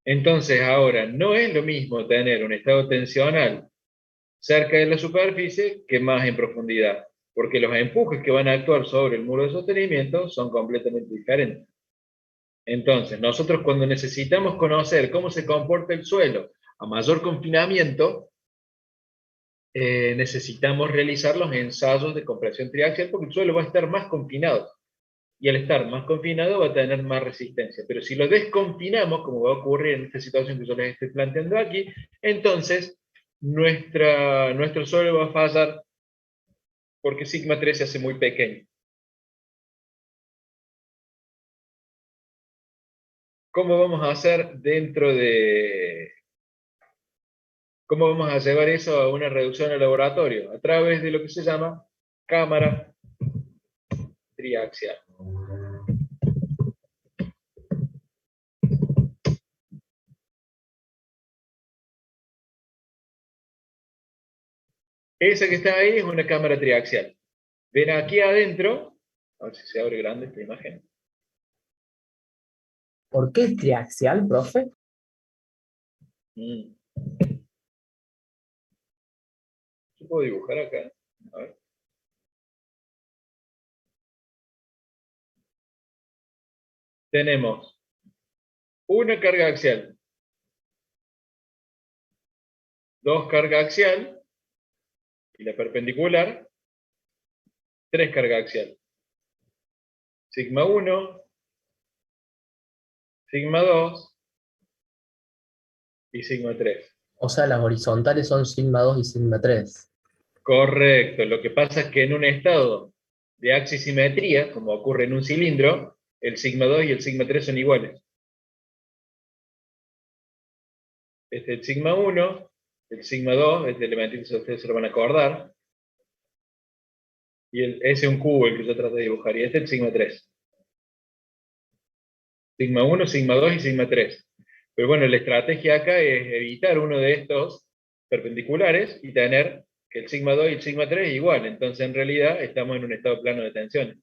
Entonces ahora no es lo mismo tener un estado tensional cerca de la superficie que más en profundidad, porque los empujes que van a actuar sobre el muro de sostenimiento son completamente diferentes. Entonces, nosotros cuando necesitamos conocer cómo se comporta el suelo a mayor confinamiento, necesitamos realizar los ensayos de compresión triaxial porque el suelo va a estar más confinado. Y al estar más confinado va a tener más resistencia. Pero si lo desconfinamos, como va a ocurrir en esta situación que yo les estoy planteando aquí, entonces nuestro suelo va a fallar porque sigma 3 se hace muy pequeño. ¿Cómo vamos a hacer cómo vamos a llevar eso a una reducción al laboratorio? A través de lo que se llama cámara triaxial. Esa que está ahí es una cámara triaxial. Ven aquí adentro, a ver si se abre grande esta imagen. ¿Por qué es triaxial, profe? Yo puedo dibujar acá. A ver. Tenemos una carga axial, dos cargas axial, y la perpendicular, tres cargas axial. Sigma 1, sigma 2 y sigma 3. O sea, las horizontales son sigma 2 y sigma 3. Correcto. Lo que pasa es que en un estado de axisimetría, como ocurre en un cilindro, el sigma 2 y el sigma 3 son iguales. Este es el sigma 1, el sigma 2, este elementito ustedes se lo van a acordar, y ese es un cubo el que yo trato de dibujar, y este es el sigma 3. Sigma 1, sigma 2 y sigma 3. Pero bueno, la estrategia acá es evitar uno de estos perpendiculares y tener que el sigma 2 y el sigma 3 es igual. Entonces, en realidad, estamos en un estado plano de tensiones.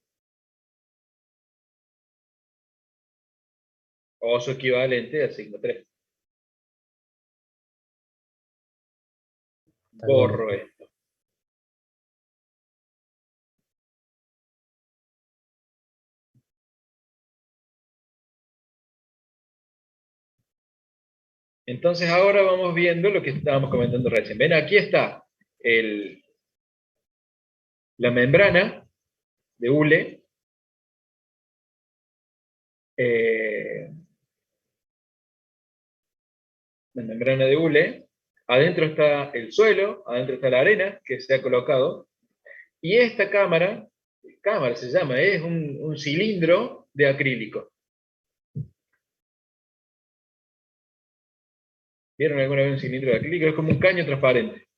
O su equivalente al sigma 3. Borro esto. Entonces, ahora vamos viendo lo que estábamos comentando recién. Ven, aquí está la membrana de hule. La membrana de hule. Adentro está el suelo, adentro está la arena que se ha colocado. Y esta cámara se llama, es un cilindro de acrílico. ¿Vieron alguna vez un cilindro de acrílico? Es como un caño transparente.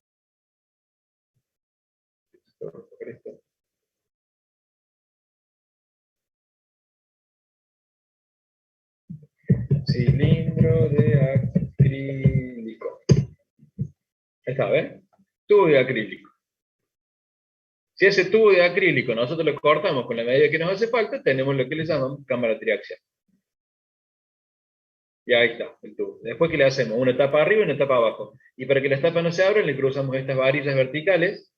Cilindro de acrílico. Ahí está, ¿ven? Tubo de acrílico. Si ese tubo de acrílico nosotros lo cortamos con la medida que nos hace falta, tenemos lo que le llamamos cámara triaxial. Y ahí está el tubo. Después, ¿qué le hacemos? Una tapa arriba y una tapa abajo. Y para que las tapas no se abran, le cruzamos estas varillas verticales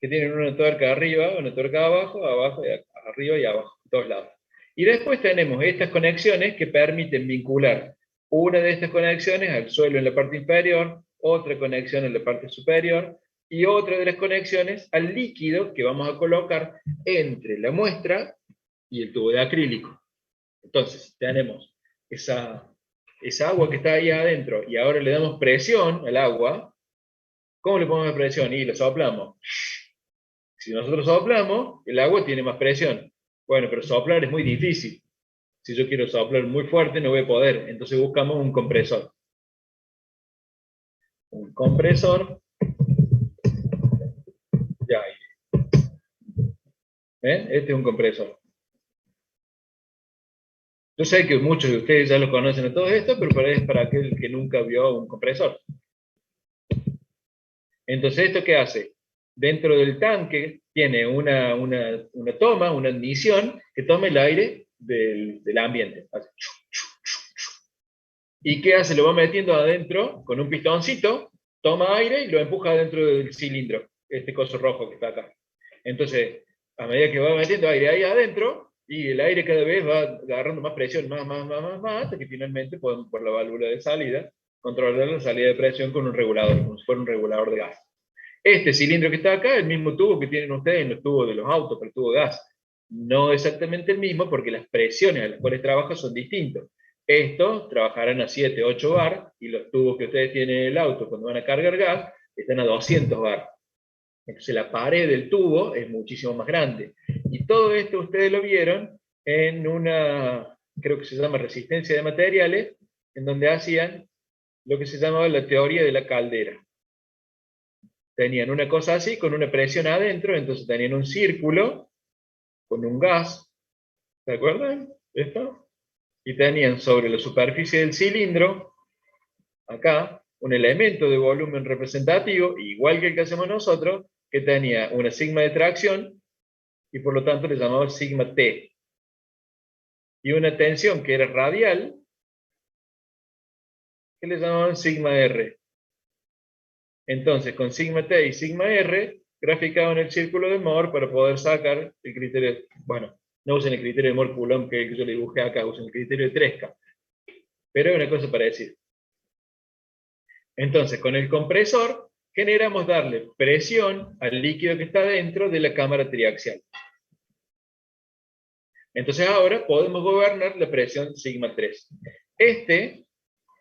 que tienen una tuerca arriba, una tuerca abajo, abajo, y arriba y abajo, todos lados. Y después tenemos estas conexiones que permiten vincular una de estas conexiones al suelo en la parte inferior, otra conexión en la parte superior, y otra de las conexiones al líquido que vamos a colocar entre la muestra y el tubo de acrílico. Entonces, tenemos esa agua que está ahí adentro y ahora le damos presión al agua. ¿Cómo le ponemos presión? Y le soplamos. Si nosotros soplamos, el agua tiene más presión. Bueno, pero soplar es muy difícil. Si yo quiero soplar muy fuerte, no voy a poder. Entonces buscamos un compresor. Un compresor de aire. ¿Ven? Este es un compresor. Yo sé que muchos de ustedes ya lo conocen a todo esto, pero es para aquel que nunca vio un compresor. Entonces, ¿esto qué hace? Dentro del tanque tiene una toma, una admisión, que toma el aire del ambiente. Hace chu, chu, chu, chu. ¿Y qué hace? Lo va metiendo adentro con un pistoncito, toma aire y lo empuja dentro del cilindro, este coso rojo que está acá. Entonces, a medida que va metiendo aire ahí adentro, y el aire cada vez va agarrando más presión, más, hasta que finalmente podemos, por la válvula de salida, controlar la salida de presión con un regulador, como si fuera un regulador de gas. Este cilindro que está acá, el mismo tubo que tienen ustedes en los tubos de los autos, para el tubo de gas. No exactamente el mismo, porque las presiones a las cuales trabaja son distintos. Estos trabajarán a 7, 8 bar, y los tubos que ustedes tienen en el auto cuando van a cargar gas, están a 200 bar. Entonces la pared del tubo es muchísimo más grande. Y todo esto ustedes lo vieron en una, creo que se llama resistencia de materiales, en donde hacían lo que se llamaba la teoría de la caldera. Tenían una cosa así, con una presión adentro, entonces tenían un círculo con un gas, ¿se acuerdan? ¿Esto? Y tenían sobre la superficie del cilindro, acá, un elemento de volumen representativo, igual que el que hacemos nosotros, que tenía una sigma de tracción, y por lo tanto le llamamos sigma T. Y una tensión que era radial, que le llamaban sigma R. Entonces, con sigma T y sigma R, graficaban el círculo de Moore para poder sacar el criterio, bueno, no usen el criterio de Moore-Coulomb que yo le dibujé acá, usen el criterio de Tresca. Pero es una cosa parecida. Entonces, con el compresor, generamos darle presión al líquido que está dentro de la cámara triaxial. Entonces ahora podemos gobernar la presión sigma 3. Usted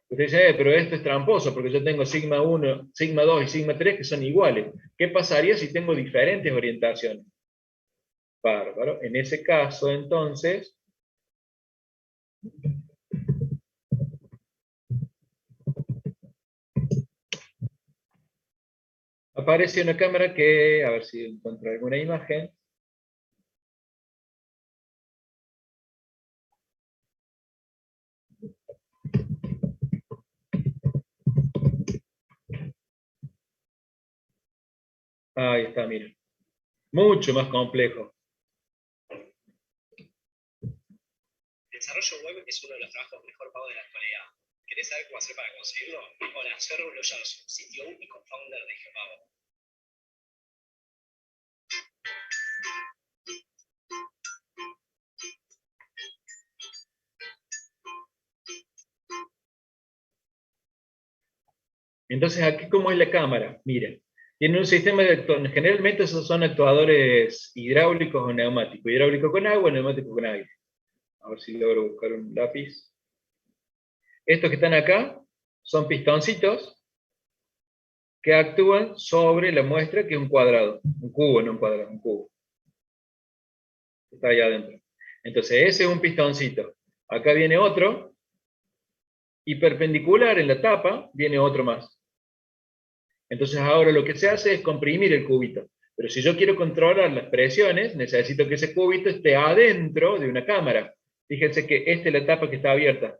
dice, pero esto es tramposo, porque yo tengo sigma 1, sigma 2 y sigma 3 que son iguales. ¿Qué pasaría si tengo diferentes orientaciones? Bárbaro. En ese caso, entonces, aparece una cámara que, a ver si encuentro alguna imagen. Ahí está, mira. Mucho más complejo. Desarrollo web es uno de los trabajos mejor pagos de la actualidad. ¿Querés saber cómo hacer para conseguirlo? Hola, soy Raúl Loyanos, CTO y co-founder de GeoPago. Entonces, aquí, ¿cómo es la cámara? Miren, tiene un sistema de actuación. Generalmente esos son actuadores hidráulicos o neumáticos. Hidráulico con agua, neumático con aire. A ver si logro buscar un lápiz. Estos que están acá son pistoncitos que actúan sobre la muestra, que es un cuadrado. Un cubo, no un cuadrado, un cubo. Está allá adentro. Entonces, ese es un pistoncito. Acá viene otro. Y perpendicular en la tapa viene otro más. Entonces ahora lo que se hace es comprimir el cubito. Pero si yo quiero controlar las presiones, necesito que ese cubito esté adentro de una cámara. Fíjense que esta es la tapa que está abierta.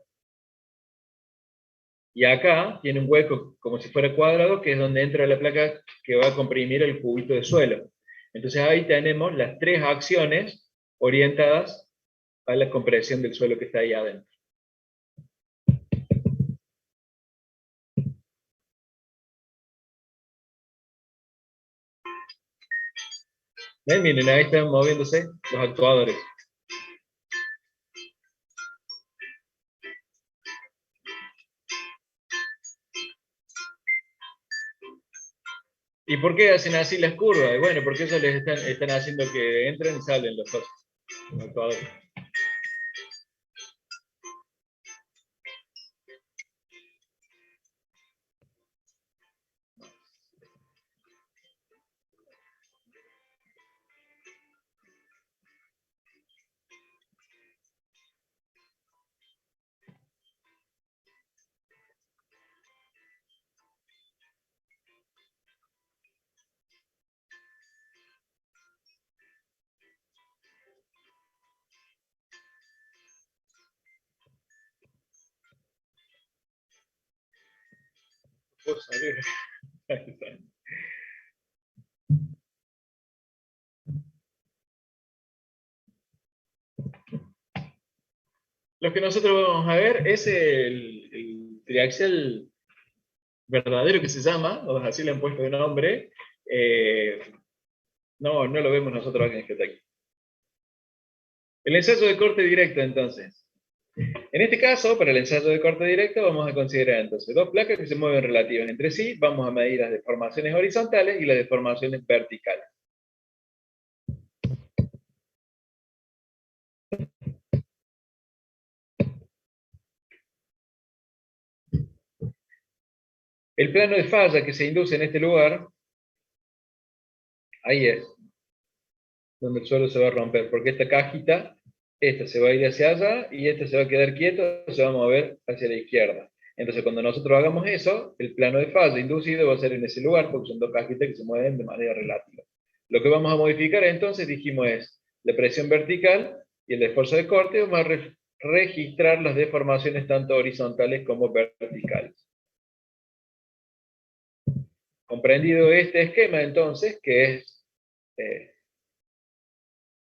Y acá tiene un hueco como si fuera cuadrado, que es donde entra la placa que va a comprimir el cubito de suelo. Entonces ahí tenemos las tres acciones orientadas a la compresión del suelo que está ahí adentro. ¿Ven? Miren, ahí están moviéndose los actuadores. ¿Y por qué hacen así las curvas? Y bueno, porque eso les están haciendo que entren y salen los socios. Los actuadores. Puedo salir. Ahí está. Lo que nosotros vamos a ver es el triaxial verdadero que se llama, o así le han puesto de nombre. No lo vemos nosotros aquí en Geotec. El ensayo de corte directo, entonces. En este caso, para el ensayo de corte directo, vamos a considerar entonces dos placas que se mueven relativas entre sí. Vamos a medir las deformaciones horizontales y las deformaciones verticales. El plano de falla que se induce en este lugar, ahí es, donde el suelo se va a romper, porque esta cajita, esta se va a ir hacia allá y esta se va a quedar quieto, se va a mover hacia la izquierda. Entonces, cuando nosotros hagamos eso, el plano de falla inducido va a ser en ese lugar, porque son dos cajitas que se mueven de manera relativa. Lo que vamos a modificar entonces, dijimos, es la presión vertical y el esfuerzo de corte. Vamos a registrar las deformaciones tanto horizontales como verticales. Comprendido este esquema, entonces, que es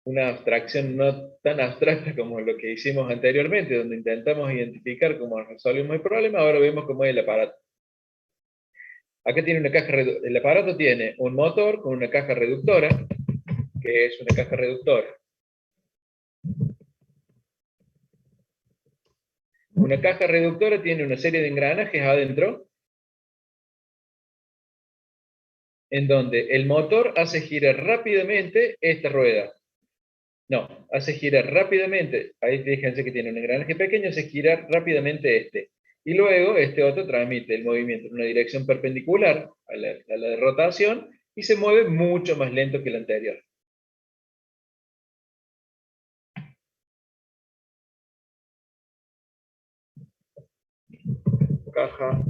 una abstracción no tan abstracta como lo que hicimos anteriormente, donde intentamos identificar cómo resolvemos el problema, ahora vemos cómo es el aparato. Acá tiene una caja, el aparato tiene un motor con una caja reductora, que es una caja reductora. Una caja reductora tiene una serie de engranajes adentro, en donde el motor hace girar rápidamente esta rueda. No, hace girar rápidamente, ahí fíjense que tiene un engranaje pequeño, hace girar rápidamente este. Y luego este otro transmite el movimiento en una dirección perpendicular a la de rotación y se mueve mucho más lento que el anterior. Caja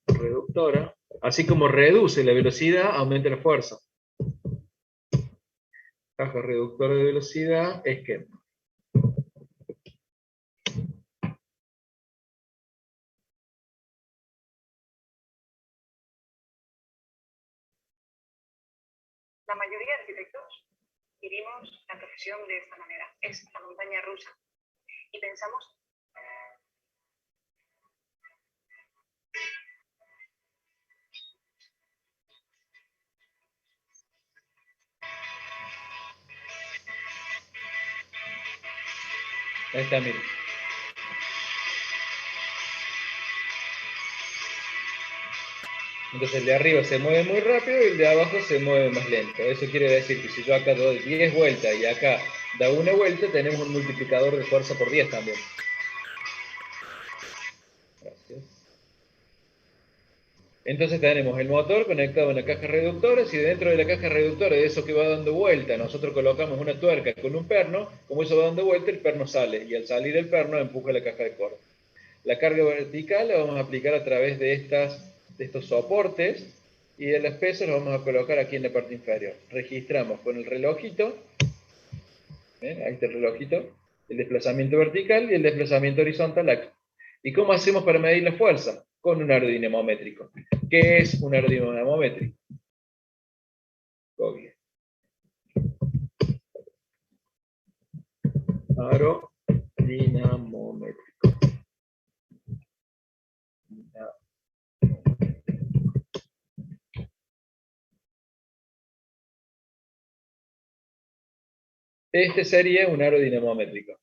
reductora. Así como reduce la velocidad, aumenta la fuerza. Caja reductora de velocidad, esquema. La mayoría de arquitectos vivimos la profesión de esta manera. Es la montaña rusa. Y pensamos Ahí está, miren. Entonces el de arriba se mueve muy rápido y el de abajo se mueve más lento. Eso quiere decir que si yo acá doy 10 vueltas y acá da una vuelta, tenemos un multiplicador de fuerza por 10 también. Gracias. Entonces tenemos el motor conectado a una caja reductora. Si dentro de la caja reductora, de eso que va dando vuelta, nosotros colocamos una tuerca con un perno, como eso va dando vuelta, el perno sale. Y al salir el perno empuja la caja de corte. La carga vertical la vamos a aplicar a través de estos soportes y el espeso lo vamos a colocar aquí en la parte inferior. Registramos con el relojito, ¿ven? Ahí está el relojito, el desplazamiento vertical y el desplazamiento horizontal. ¿Y cómo hacemos para medir la fuerza? Con un aro dinamométrico. ¿Qué es un aro dinamométrico? Aro dinamométrico. Este sería un aro dinamométrico.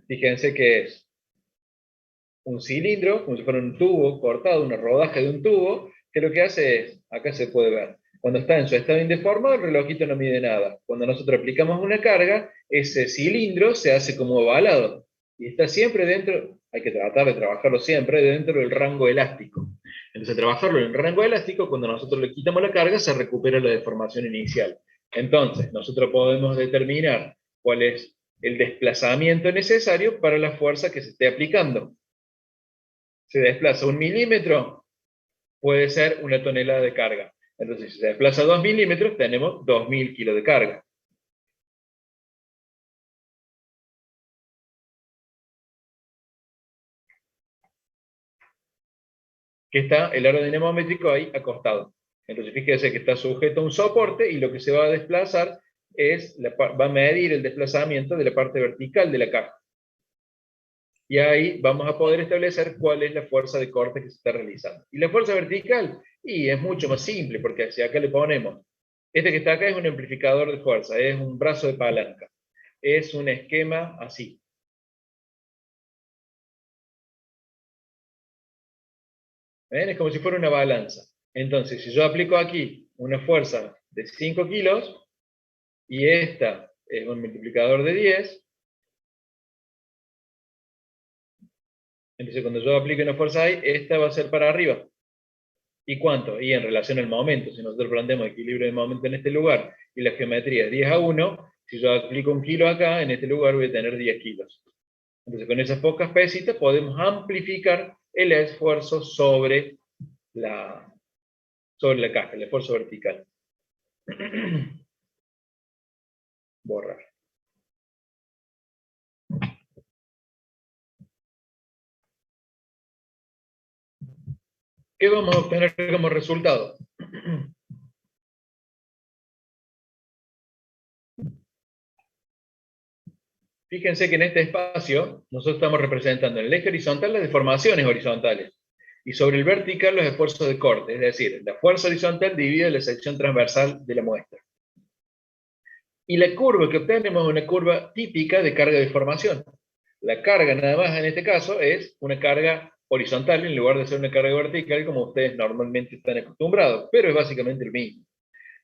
Fíjense que es un cilindro, como si fuera un tubo cortado, una rodaja de un tubo, que lo que hace es, acá se puede ver, Cuando está en su estado indeformado, el relojito no mide nada. Cuando nosotros aplicamos una carga, ese cilindro se hace como ovalado. Y está siempre dentro, hay que tratar de trabajarlo siempre dentro del rango elástico. Entonces, trabajarlo en el rango elástico, cuando nosotros le quitamos la carga, se recupera la deformación inicial. Entonces, nosotros podemos determinar cuál es el desplazamiento necesario para la fuerza que se esté aplicando. Se desplaza 1 milímetro, puede ser 1 tonelada de carga. Entonces, si se desplaza 2 milímetros, tenemos 2000 kilos de carga. Que está el aro dinamométrico ahí acostado. Entonces, fíjense que está sujeto a un soporte y lo que se va a desplazar es, va a medir el desplazamiento de la parte vertical de la caja. Y ahí vamos a poder establecer cuál es la fuerza de corte que se está realizando. Y la fuerza vertical, y es mucho más simple, porque si acá le ponemos, este que está acá es un amplificador de fuerza, es un brazo de palanca, es un esquema así. ¿Ven? Es como si fuera una balanza. Entonces, si yo aplico aquí una fuerza de 5 kilos, y esta es un multiplicador de 10, entonces cuando yo aplique una fuerza ahí, esta va a ser para arriba. ¿Y cuánto? Y en relación al momento, si nosotros planteamos equilibrio de momento en este lugar, y la geometría es 10:1, si yo aplico 1 kilo acá, en este lugar voy a tener 10 kilos. Entonces con esas pocas pesitas podemos amplificar el esfuerzo sobre la caja, el esfuerzo vertical. Borrar. ¿Qué vamos a obtener como resultado? Fíjense que en este espacio nosotros estamos representando en el eje horizontal las deformaciones horizontales y sobre el vertical los esfuerzos de corte, es decir, la fuerza horizontal divide la sección transversal de la muestra. Y la curva que obtenemos es una curva típica de carga de deformación. La carga nada más en este caso es una carga horizontal en lugar de ser una carga vertical como ustedes normalmente están acostumbrados, pero es básicamente el mismo.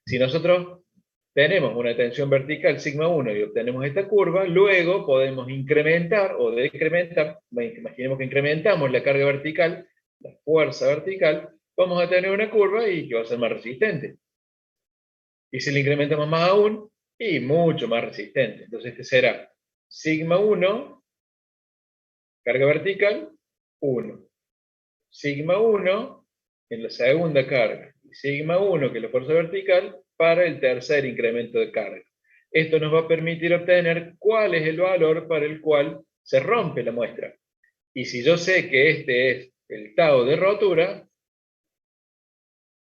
Si nosotros tenemos una tensión vertical sigma 1 y obtenemos esta curva, luego podemos incrementar o decrementar, imaginemos que incrementamos la carga vertical, la fuerza vertical, vamos a tener una curva y que va a ser más resistente. Y si le incrementamos más aún, y mucho más resistente. Entonces este será sigma 1, carga vertical, 1. Sigma 1 en la segunda carga. Y sigma 1, que es la fuerza vertical, para el tercer incremento de carga. Esto nos va a permitir obtener cuál es el valor para el cual se rompe la muestra. Y si yo sé que este es el tau de rotura,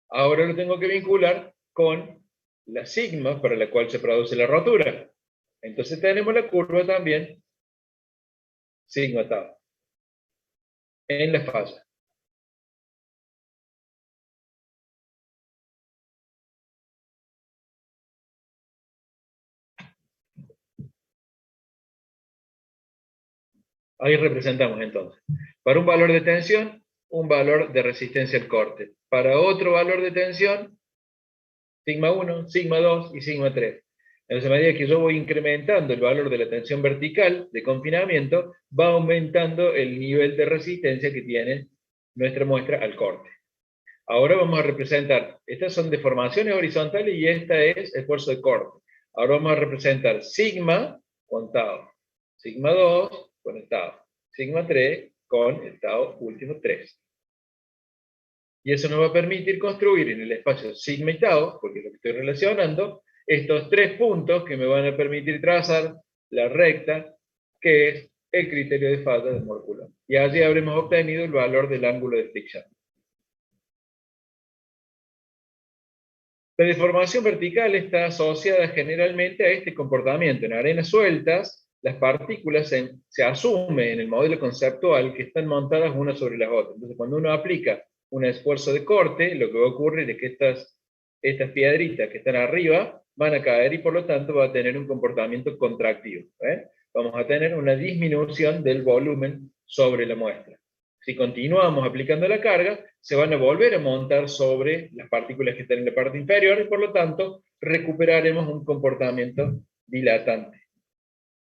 ahora lo tengo que vincular con la sigma para la cual se produce la rotura. Entonces tenemos la curva también sigma tau en la falla. Ahí representamos entonces. Para un valor de tensión, un valor de resistencia al corte. Para otro valor de tensión, sigma 1, sigma 2 y sigma 3. Entonces, a medida que yo voy incrementando el valor de la tensión vertical de confinamiento, va aumentando el nivel de resistencia que tiene nuestra muestra al corte. Ahora vamos a representar, estas son deformaciones horizontales y esta es esfuerzo de corte. Ahora vamos a representar sigma con tau, sigma 2 con el tau, sigma 3 con el tau último 3. Y eso nos va a permitir construir en el espacio sigma y tau, porque es lo que estoy relacionando, estos 3 puntos que me van a permitir trazar la recta, que es el criterio de falla de Mohr-Coulomb. Y allí habremos obtenido el valor del ángulo de fricción. La deformación vertical está asociada generalmente a este comportamiento. En arenas sueltas, las partículas se asume en el modelo conceptual que están montadas unas sobre las otras. Entonces, cuando uno aplica un esfuerzo de corte, lo que va a ocurrir es que estas piedritas que están arriba van a caer y por lo tanto va a tener un comportamiento contractivo. Vamos a tener una disminución del volumen sobre la muestra. Si continuamos aplicando la carga, se van a volver a montar sobre las partículas que están en la parte inferior y por lo tanto recuperaremos un comportamiento dilatante.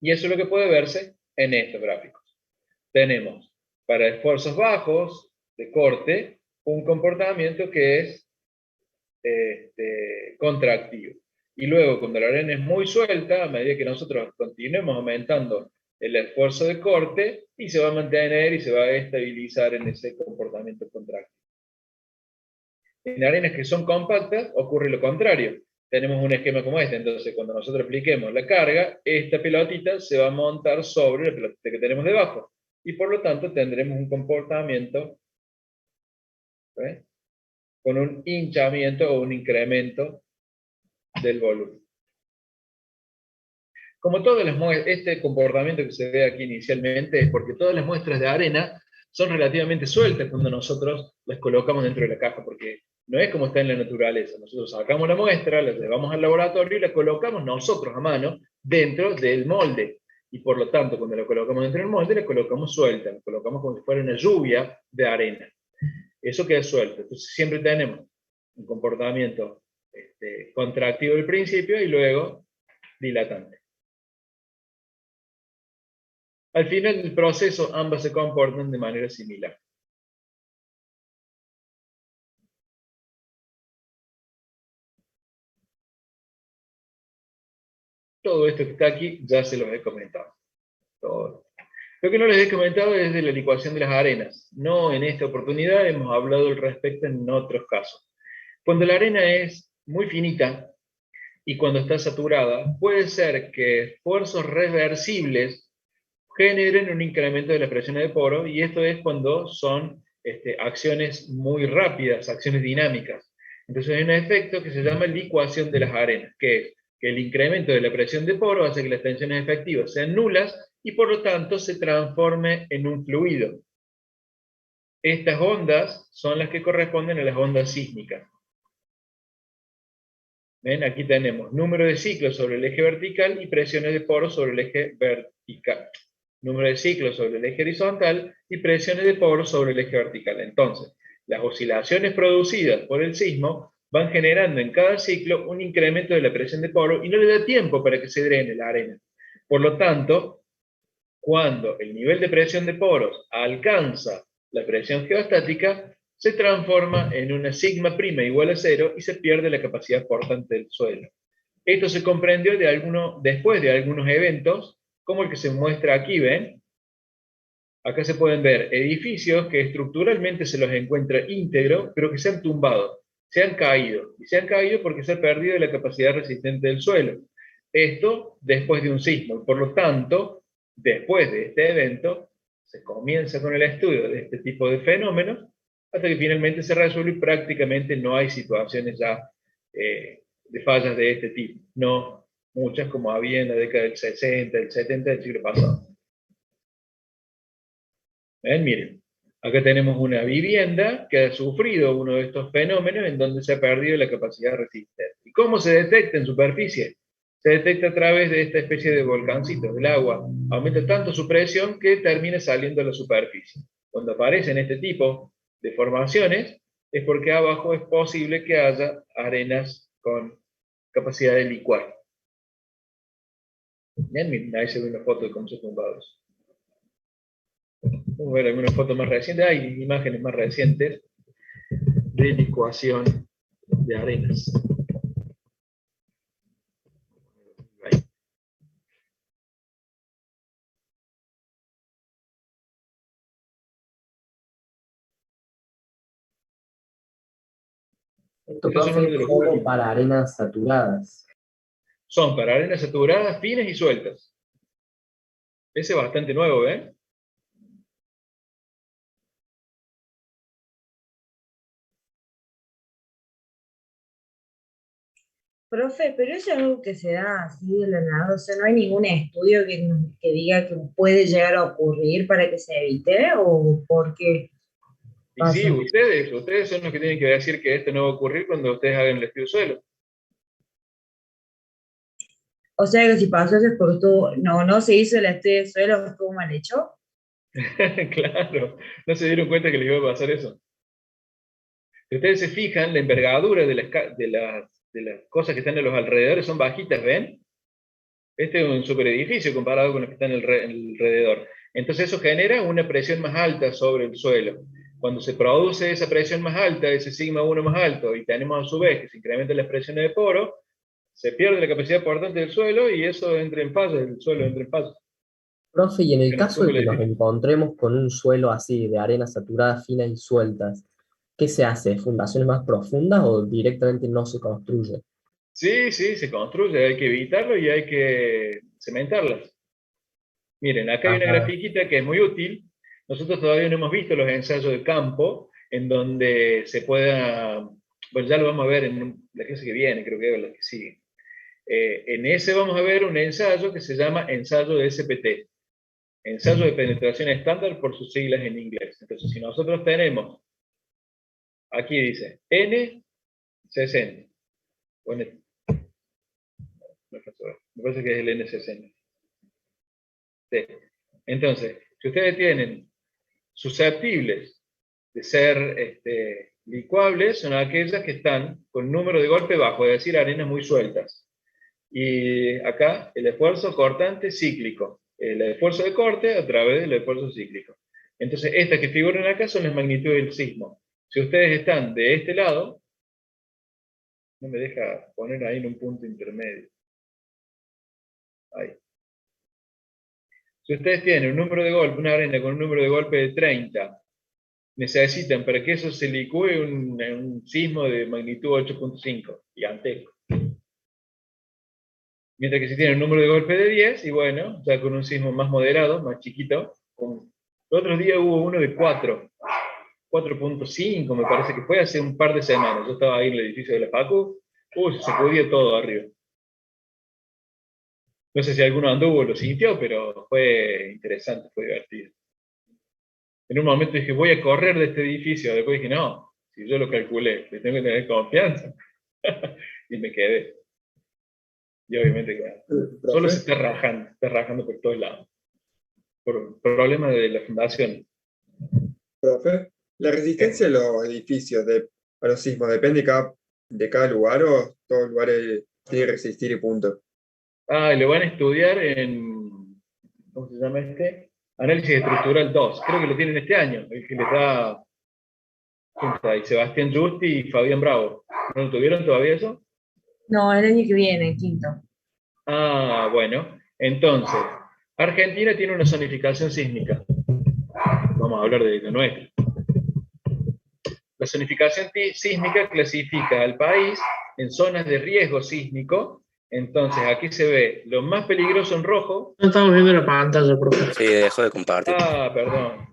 Y eso es lo que puede verse en estos gráficos. Tenemos para esfuerzos bajos de corte un comportamiento que es contractivo. Y luego cuando la arena es muy suelta, a medida que nosotros continuemos aumentando el esfuerzo de corte, y se va a mantener y se va a estabilizar en ese comportamiento contractivo. En arenas que son compactas ocurre lo contrario. Tenemos un esquema como este, entonces cuando nosotros apliquemos la carga, esta pelotita se va a montar sobre la pelotita que tenemos debajo, y por lo tanto tendremos un comportamiento con un hinchamiento o un incremento del volumen. Como todas las muestras, este comportamiento que se ve aquí inicialmente es porque todas las muestras de arena son relativamente sueltas cuando nosotros las colocamos dentro de la caja, porque no es como está en la naturaleza. Nosotros sacamos la muestra, la llevamos al laboratorio y la colocamos nosotros a mano dentro del molde. Y por lo tanto, cuando la colocamos dentro del molde, la colocamos suelta, la colocamos como si fuera una lluvia de arena. Eso queda suelto. Entonces siempre tenemos un comportamiento contractivo al principio y luego dilatante. Al final del proceso, ambas se comportan de manera similar. Todo esto que está aquí ya se los he comentado. Todo. Lo que no les he comentado es de la licuación de las arenas. No en esta oportunidad, hemos hablado al respecto en otros casos. Cuando la arena es muy finita y cuando está saturada, puede ser que esfuerzos reversibles generen un incremento de la presión de poro, y esto es cuando son acciones muy rápidas, acciones dinámicas. Entonces hay un efecto que se llama licuación de las arenas, que es que el incremento de la presión de poro hace que las tensiones efectivas sean nulas y por lo tanto se transforme en un fluido. Estas ondas son las que corresponden a las ondas sísmicas. ¿Ven? Aquí tenemos número de ciclos sobre el eje vertical y presiones de poro sobre el eje vertical. Número de ciclos sobre el eje horizontal y presiones de poro sobre el eje vertical. Entonces, las oscilaciones producidas por el sismo van generando en cada ciclo un incremento de la presión de poro y no le da tiempo para que se drene la arena. Por lo tanto, cuando el nivel de presión de poros alcanza la presión geostática, se transforma en una sigma prima igual a 0 y se pierde la capacidad portante del suelo. Esto se comprendió después de algunos eventos, como el que se muestra aquí, ¿ven? Acá se pueden ver edificios que estructuralmente se los encuentra íntegros, pero que se han tumbado, se han caído. Y se han caído porque se ha perdido la capacidad resistente del suelo. Esto después de un sismo. Y por lo tanto, después de este evento, se comienza con el estudio de este tipo de fenómenos, hasta que finalmente se resuelve y prácticamente no hay situaciones ya de fallas de este tipo. No muchas como había en la década del 60, del 70 del siglo pasado. Miren, acá tenemos una vivienda que ha sufrido uno de estos fenómenos en donde se ha perdido la capacidad resistente. ¿Y cómo se detecta en superficie? Se detecta a través de esta especie de volcancito del agua. Aumenta tanto su presión que termina saliendo a la superficie. Cuando aparecen este tipo de formaciones, es porque abajo es posible que haya arenas con capacidad de licuar. Bien, miren, ahí se ve una foto de cómo se tumbaron. Vamos a ver algunas fotos más recientes. Hay imágenes más recientes de licuación de arenas. Estos son para arenas saturadas. Son para arenas saturadas, finas y sueltas. Ese es bastante nuevo, ¿ven? Profe, pero eso es algo que se da así de la nada, o sea, no hay ningún estudio que diga que puede llegar a ocurrir para que se evite, o por qué Y pasa. sí, ustedes son los que tienen que decir que esto no va a ocurrir cuando ustedes hagan el estudio de suelo. O sea que si pasó eso es porque no se hizo el estudio de suelo, estuvo mal hecho. Claro, no se dieron cuenta que les iba a pasar eso. Si ustedes se fijan, la envergadura de las cosas que están a los alrededores son bajitas, ¿ven? Este es un superedificio comparado con los que están alrededor. Entonces eso genera una presión más alta sobre el suelo. Cuando se produce esa presión más alta, ese sigma 1 más alto, y tenemos a su vez que se incrementan las presiones de poro, se pierde la capacidad portante del suelo y eso entra en fase, el suelo entra en fase. Profe, y en el Se nos caso de tumba que el nos edificio. encontremos con un suelo así, de arenas saturadas, finas y sueltas, ¿qué se hace? ¿Fundaciones más profundas o directamente no se construye? Sí, sí, se construye, hay que evitarlo y hay que cementarlas. Miren, acá hay una Ajá. grafiquita que es muy útil. Nosotros todavía no hemos visto los ensayos de campo en donde se pueda, bueno, ya lo vamos a ver en la clase que viene, creo que es la que sigue. En ese vamos a ver un ensayo que se llama ensayo de SPT, ensayo de penetración estándar por sus siglas en inglés. Entonces, si nosotros tenemos, aquí dice N60, bueno, me parece que es el N60. Sí. Entonces, si ustedes tienen susceptibles de ser licuables, son aquellas que están con número de golpe bajo, es decir, arenas muy sueltas. Y acá el esfuerzo cortante cíclico, el esfuerzo de corte a través del esfuerzo cíclico. Entonces, estas que figuran acá son las magnitudes del sismo. Si ustedes están de este lado, no me deja poner ahí en un punto intermedio. Ahí. Si ustedes tienen un número de golpe, una arena con un número de golpe de 30, necesitan para que eso se licúe un sismo de magnitud 8.5, gigantesco. Mientras que si tienen un número de golpe de 10, y bueno, ya con un sismo más moderado, más chiquito, el otro día hubo uno de 4.5, me parece que fue hace un par de semanas. Yo estaba ahí en el edificio de la Facu, se sacudía todo arriba. No sé si alguno anduvo o lo sintió, pero fue interesante, fue divertido. En un momento dije, voy a correr de este edificio, después dije, no, si yo lo calculé, le tengo que tener confianza. Y me quedé. Y obviamente que solo se Profe, está rajando por todos lados. Por problemas de la fundación. profe, ¿la resistencia de los edificios a los sismos depende de cada lugar o todos los lugares tienen que resistir y punto? Y lo van a estudiar en, ¿cómo se llama este? Análisis estructural 2. Creo que lo tienen este año, el que les da ¿quién está ahí? Sebastián Justi y Fabián Bravo. ¿No lo tuvieron todavía eso? No, el año que viene, quinto. Bueno. Entonces, Argentina tiene una zonificación sísmica. Vamos a hablar de lo nuestro. La zonificación sísmica clasifica al país en zonas de riesgo sísmico. Entonces, aquí se ve lo más peligroso en rojo. No estamos viendo la pantalla, profe. Sí, dejo de compartir. Perdón.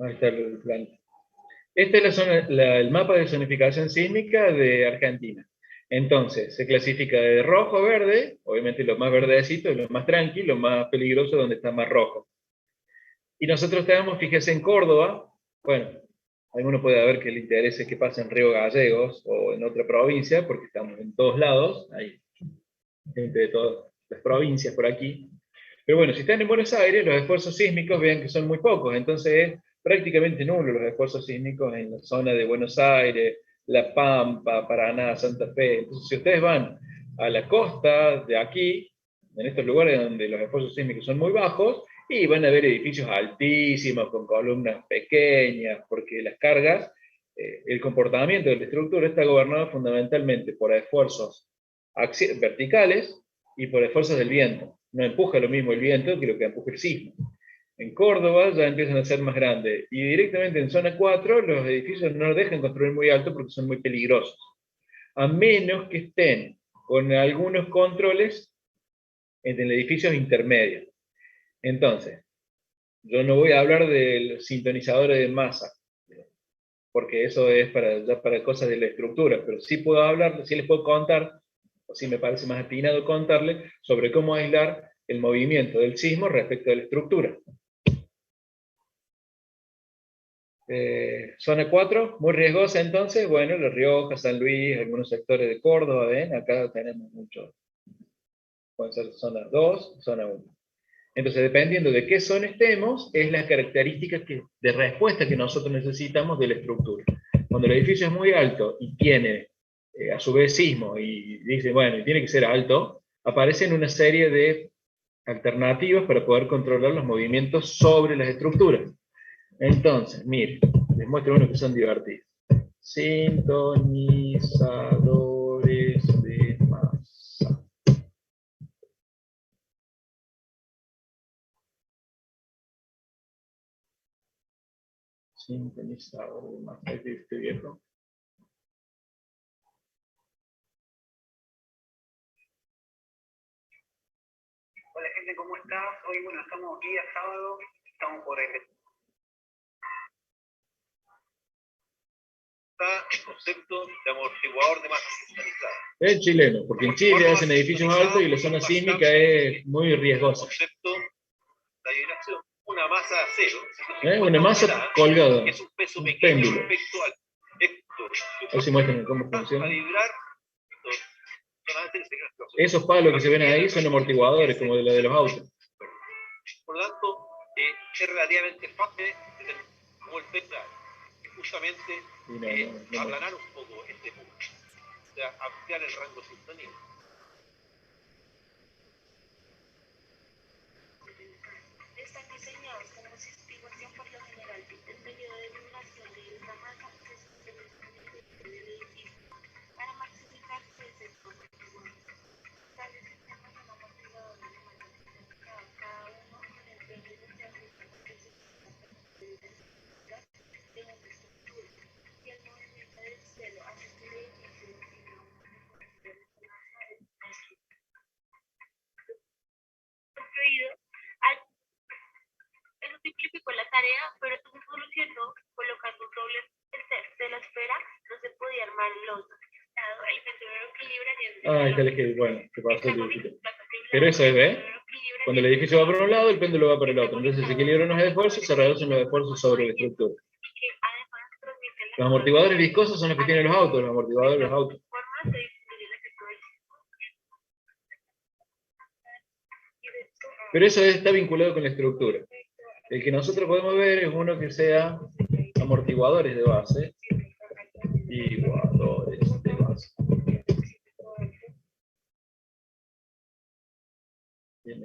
Ahí está el plan. Esta es la zona, el mapa de zonificación sísmica de Argentina. Entonces, se clasifica de rojo a verde, obviamente lo más verdecito es lo más tranquilo, lo más peligroso donde está más rojo. Y nosotros tenemos, fíjese, en Córdoba, bueno, alguno puede ver que le interese qué pasa en Río Gallegos o en otra provincia, porque estamos en todos lados, hay gente de todas las provincias por aquí. Pero bueno, si están en Buenos Aires, los esfuerzos sísmicos vean que son muy pocos, entonces es prácticamente nulo los esfuerzos sísmicos en la zona de Buenos Aires, La Pampa, Paraná, Santa Fe. Entonces, si ustedes van a la costa de aquí, en estos lugares donde los esfuerzos sísmicos son muy bajos, y van a ver edificios altísimos con columnas pequeñas, porque las cargas, el comportamiento de la estructura está gobernado fundamentalmente por esfuerzos verticales y por esfuerzos del viento. No empuja lo mismo el viento que lo que empuja el sismo. En Córdoba ya empiezan a ser más grandes y directamente en zona 4 los edificios no dejan construir muy alto porque son muy peligrosos. A menos que estén con algunos controles en el edificio intermedio. Entonces, yo no voy a hablar de los sintonizadores de masa, porque eso es ya para cosas de la estructura, pero sí puedo hablar, sí les puedo contar, o sí me parece más atinado contarles, sobre cómo aislar el movimiento del sismo respecto de la estructura. Zona 4, muy riesgosa entonces, bueno, La Rioja, San Luis, algunos sectores de Córdoba, ven, acá tenemos mucho, pueden ser zona 2, zona 1. Entonces, dependiendo de qué zona estemos, es las características de respuesta que nosotros necesitamos de la estructura. Cuando el edificio es muy alto y tiene, a su vez, sismo, y dice, bueno, y tiene que ser alto, aparecen una serie de alternativas para poder controlar los movimientos sobre las estructuras. Entonces, miren, les muestro uno que son divertidos. Sintonizadores de masa. Sintonizador de masa. Ahí estoy viendo. Hola gente, ¿cómo estás? Hoy, bueno, estamos día sábado, estamos por el... Está el concepto de amortiguador de masa sintonizada. Es chileno, porque en Chile hacen edificios altos y la zona sísmica es muy riesgosa. El concepto de vibración, una masa a cero. Una masa colgada, Es un peso un pequeño péndulo. respecto al esto. A ver si muestran cómo funciona. A vibrar, Esos palos que se ven ahí son amortiguadores, como de los autos. Por lo tanto, es relativamente fácil como el pedal, justamente aplanar un poco este punto, o sea, ampliar el rango sostenible. Están diseñados con resistivación por lo general. El periodo de vibración de esta masa se sostiene del edificio para maximizar su efecto amortiguador. Tales sistemas son amortiguadores de masa sintonizada, cada uno con el péndulo se ajusta con que se de una estructura y el movimiento del suelo hace que el edificio tenga una mejor masa de la estructura. Construido eso simplificó la tarea, pero esto se solucionó colocando un doble de la esfera, no se podía armar los dos. El centro equilibraría. Ah, está el equilibrio, bueno, que pasó el edificio. Pero eso es, ¿ves? Cuando el edificio va por un lado, el péndulo va por el otro. Entonces se equilibran los esfuerzos, se reducen los esfuerzos sobre la estructura. Los amortiguadores viscosos son los que tienen los autos, los amortiguadores de los autos. Pero eso está vinculado con la estructura. El que nosotros podemos ver es uno que sea amortiguadores de base. Amortiguadores de base. Bien,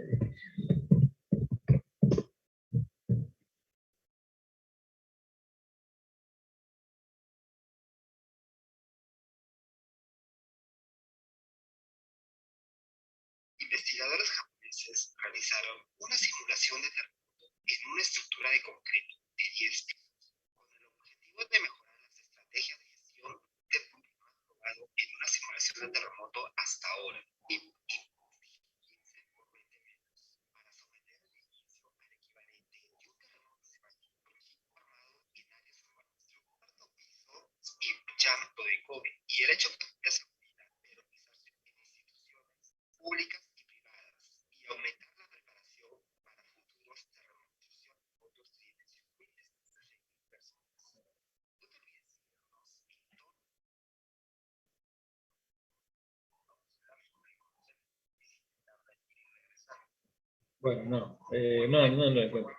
Investigadores japoneses realizaron una simulación de terremoto en una estructura de concreto de 10 pisos, con el objetivo de mejorar las estrategias de gestión del punto más probado en una simulación de terremoto hasta ahora, y 15 por 20 metros, para someter el edificio al equivalente de un terremoto semántico formado en áreas urbanas de un cuarto piso y llanto de cobre, y el hecho de seguridad de realizarse en instituciones públicas y aumentar la preparación para futuros terremotos de dimensión múltiples de personas. No te olvides de seguirnos bueno, no lo encuentro.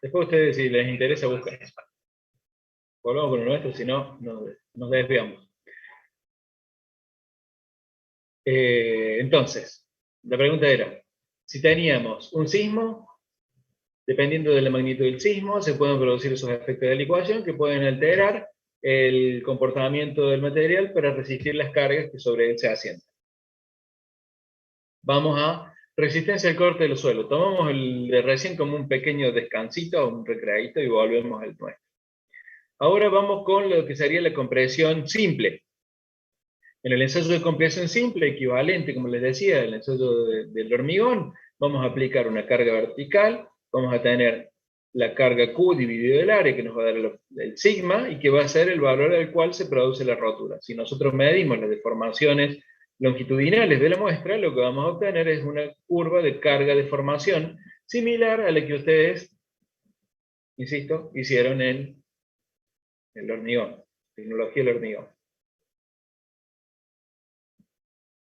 Después ustedes, si les interesa, buscan. Volvamos con lo nuestro, si no, nos desviamos. Entonces, la pregunta era, si teníamos un sismo, dependiendo de la magnitud del sismo, se pueden producir esos efectos de licuación que pueden alterar el comportamiento del material para resistir las cargas que sobre él se asientan. Vamos a resistencia al corte del suelo. Tomamos el de recién como un pequeño descansito, un recreadito, y volvemos al nuestro. Ahora vamos con lo que sería la compresión simple. En el ensayo de compresión simple, equivalente, como les decía, al ensayo del hormigón, vamos a aplicar una carga vertical, vamos a tener la carga Q dividido el área, que nos va a dar el sigma, y que va a ser el valor al cual se produce la rotura. Si nosotros medimos las deformaciones longitudinales de la muestra, lo que vamos a obtener es una curva de carga de formación similar a la que ustedes, insisto, hicieron en el hormigón, tecnología del hormigón.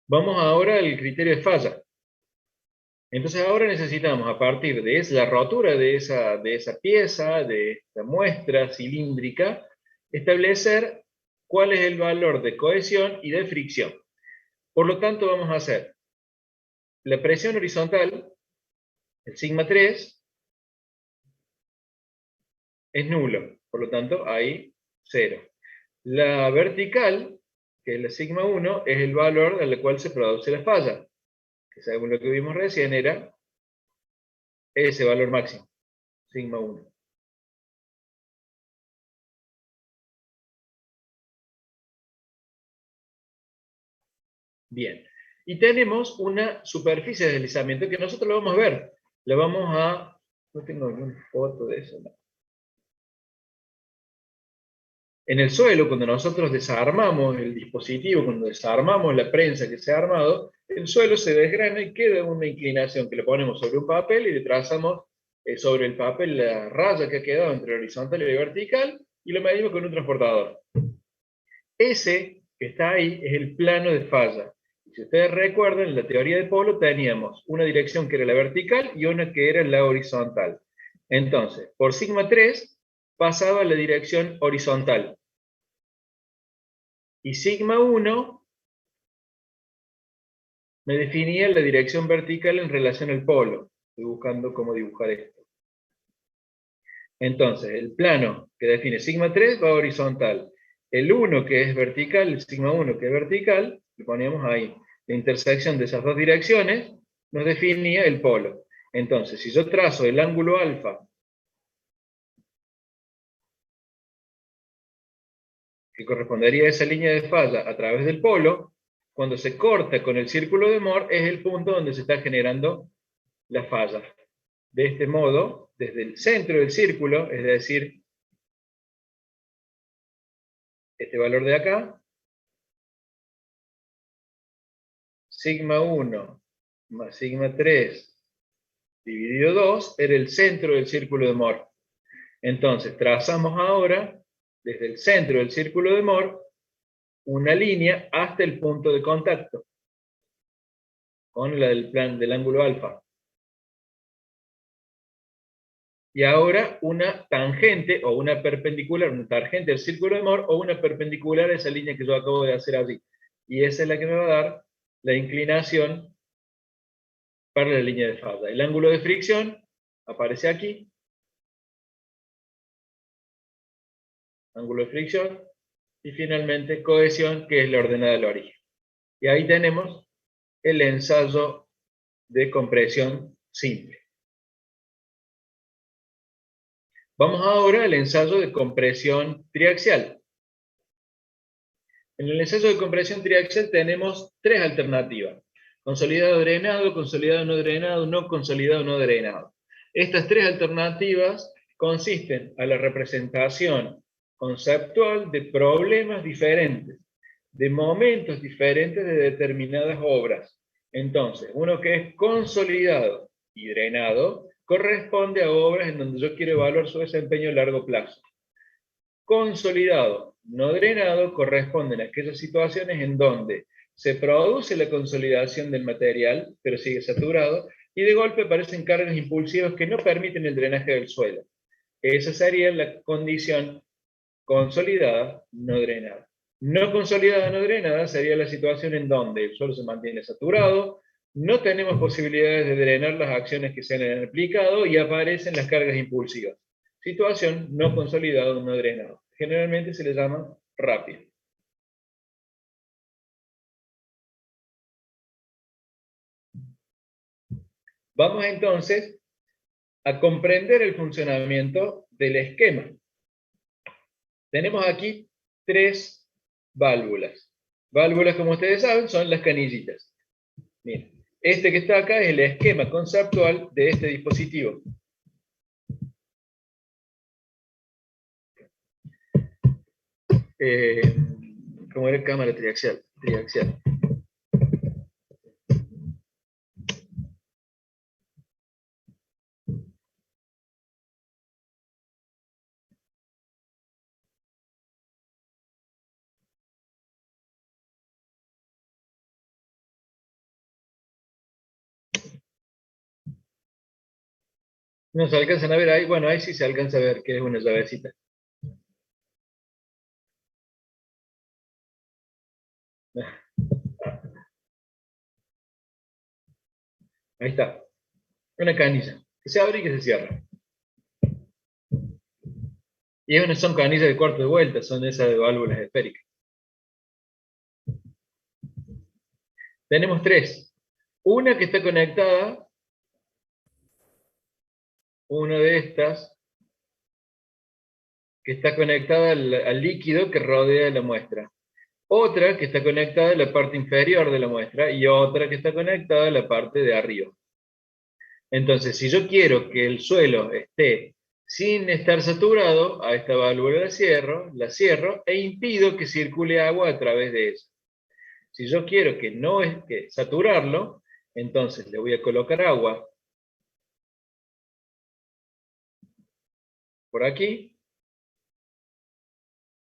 Vamos ahora al criterio de falla. Entonces ahora necesitamos, a partir de la rotura de esa pieza, de esta muestra cilíndrica, establecer cuál es el valor de cohesión y de fricción. Por lo tanto, vamos a hacer la presión horizontal, el sigma 3, es nulo, por lo tanto, hay 0. La vertical, que es la sigma 1, es el valor al cual se produce la falla, que según lo que vimos recién era ese valor máximo, sigma 1. Bien, y tenemos una superficie de deslizamiento que nosotros lo vamos a ver. La vamos a... No tengo ninguna foto de eso, no. En el suelo, cuando nosotros desarmamos el dispositivo, cuando desarmamos la prensa que se ha armado, el suelo se desgrana y queda una inclinación que le ponemos sobre un papel y le trazamos sobre el papel la raya que ha quedado entre horizontal y vertical y lo medimos con un transportador. Ese que está ahí es el plano de falla. Si ustedes recuerdan, en la teoría de polo teníamos una dirección que era la vertical y una que era la horizontal. Entonces, por sigma 3 pasaba a la dirección horizontal. Y sigma 1 me definía la dirección vertical en relación al polo. Estoy buscando cómo dibujar esto. Entonces, el plano que define sigma 3 va horizontal. El 1 que es vertical, el sigma 1 que es vertical, lo poníamos ahí. La intersección de esas dos direcciones nos definía el polo. Entonces, si yo trazo el ángulo alfa, que correspondería a esa línea de falla a través del polo, cuando se corta con el círculo de Moore, es el punto donde se está generando la falla. De este modo, desde el centro del círculo, es decir, este valor de acá, sigma 1 más sigma 3 dividido 2 era el centro del círculo de Moore. Entonces, trazamos ahora, desde el centro del círculo de Moore, una línea hasta el punto de contacto, con la del ángulo alfa. Y ahora una tangente o una perpendicular, una tangente del círculo de Moore o una perpendicular a esa línea que yo acabo de hacer allí. Y esa es la que me va a dar la inclinación para la línea de falla. El ángulo de fricción aparece aquí. Ángulo de fricción. Y finalmente cohesión, que es la ordenada del origen. Y ahí tenemos el ensayo de compresión simple. Vamos ahora al ensayo de compresión triaxial. En el ensayo de compresión triaxial tenemos tres alternativas: consolidado drenado, consolidado no drenado, no consolidado no drenado. Estas tres alternativas consisten a la representación conceptual de problemas diferentes, de momentos diferentes de determinadas obras. Entonces, uno que es consolidado y drenado corresponde a obras en donde yo quiero evaluar su desempeño a largo plazo. Consolidado, no drenado, corresponden a aquellas situaciones en donde se produce la consolidación del material, pero sigue saturado, y de golpe aparecen cargas impulsivas que no permiten el drenaje del suelo. Esa sería la condición consolidada, no drenada. No consolidada, no drenada sería la situación en donde el suelo se mantiene saturado, no tenemos posibilidades de drenar las acciones que se han aplicado y aparecen las cargas impulsivas. Situación no consolidado, no drenado. Generalmente se le llama rápido. Vamos entonces a comprender el funcionamiento del esquema. Tenemos aquí tres válvulas. Válvulas, como ustedes saben, son las canillitas. Miren, este que está acá es el esquema conceptual de este dispositivo. Como era cámara triaxial. No se alcanzan a ver ahí. Bueno, ahí sí se alcanza a ver que es una llavecita. Ahí está. Una canilla que se abre y que se cierra. Y son canillas de cuarto de vuelta, son esas de válvulas esféricas. Tenemos tres. Una que está conectada, una de estas, que está conectada al líquido que rodea la muestra. Otra que está conectada a la parte inferior de la muestra y otra que está conectada a la parte de arriba. Entonces, si yo quiero que el suelo esté sin estar saturado, a esta válvula la cierro e impido que circule agua a través de ella. Si yo quiero que no es que saturarlo, entonces le voy a colocar agua por aquí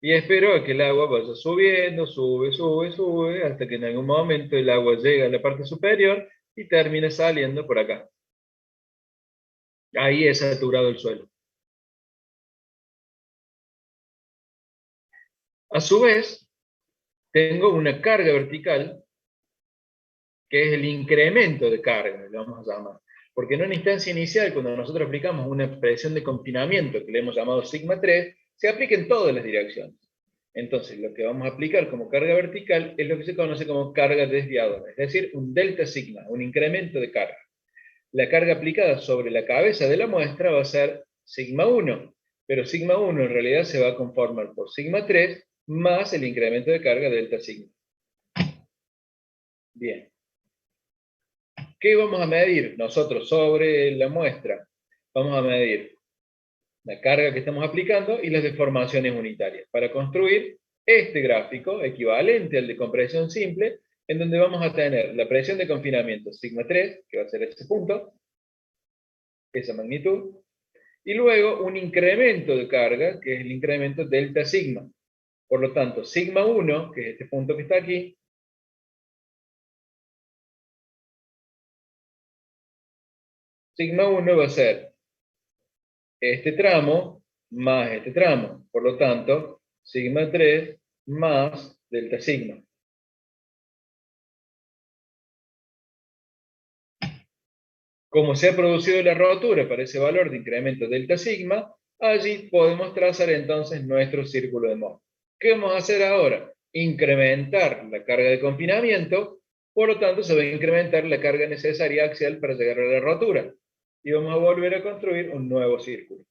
y espero a que el agua vaya subiendo, sube, hasta que en algún momento el agua llega a la parte superior y termina saliendo por acá. Ahí es saturado el suelo. A su vez, tengo una carga vertical, que es el incremento de carga, le vamos a llamar. Porque en una instancia inicial, cuando nosotros aplicamos una presión de confinamiento, que le hemos llamado sigma 3, se aplica en todas las direcciones. Entonces, lo que vamos a aplicar como carga vertical es lo que se conoce como carga desviadora, es decir, un delta sigma, un incremento de carga. La carga aplicada sobre la cabeza de la muestra va a ser sigma 1, pero sigma 1 en realidad se va a conformar por sigma 3 más el incremento de carga delta sigma. Bien. ¿Qué vamos a medir nosotros sobre la muestra? Vamos a medir la carga que estamos aplicando y las deformaciones unitarias para construir este gráfico equivalente al de compresión simple, en donde vamos a tener la presión de confinamiento sigma 3, que va a ser ese punto, esa magnitud, y luego un incremento de carga, que es el incremento delta sigma. Por lo tanto, sigma 1, que es este punto que está aquí, sigma 1 va a ser este tramo más este tramo. Por lo tanto, sigma 3 más delta sigma. Como se ha producido la rotura para ese valor de incremento delta sigma, allí podemos trazar entonces nuestro círculo de Mohs. ¿Qué vamos a hacer ahora? Incrementar la carga de confinamiento, por lo tanto se va a incrementar la carga necesaria axial para llegar a la rotura. Y vamos a volver a construir un nuevo círculo.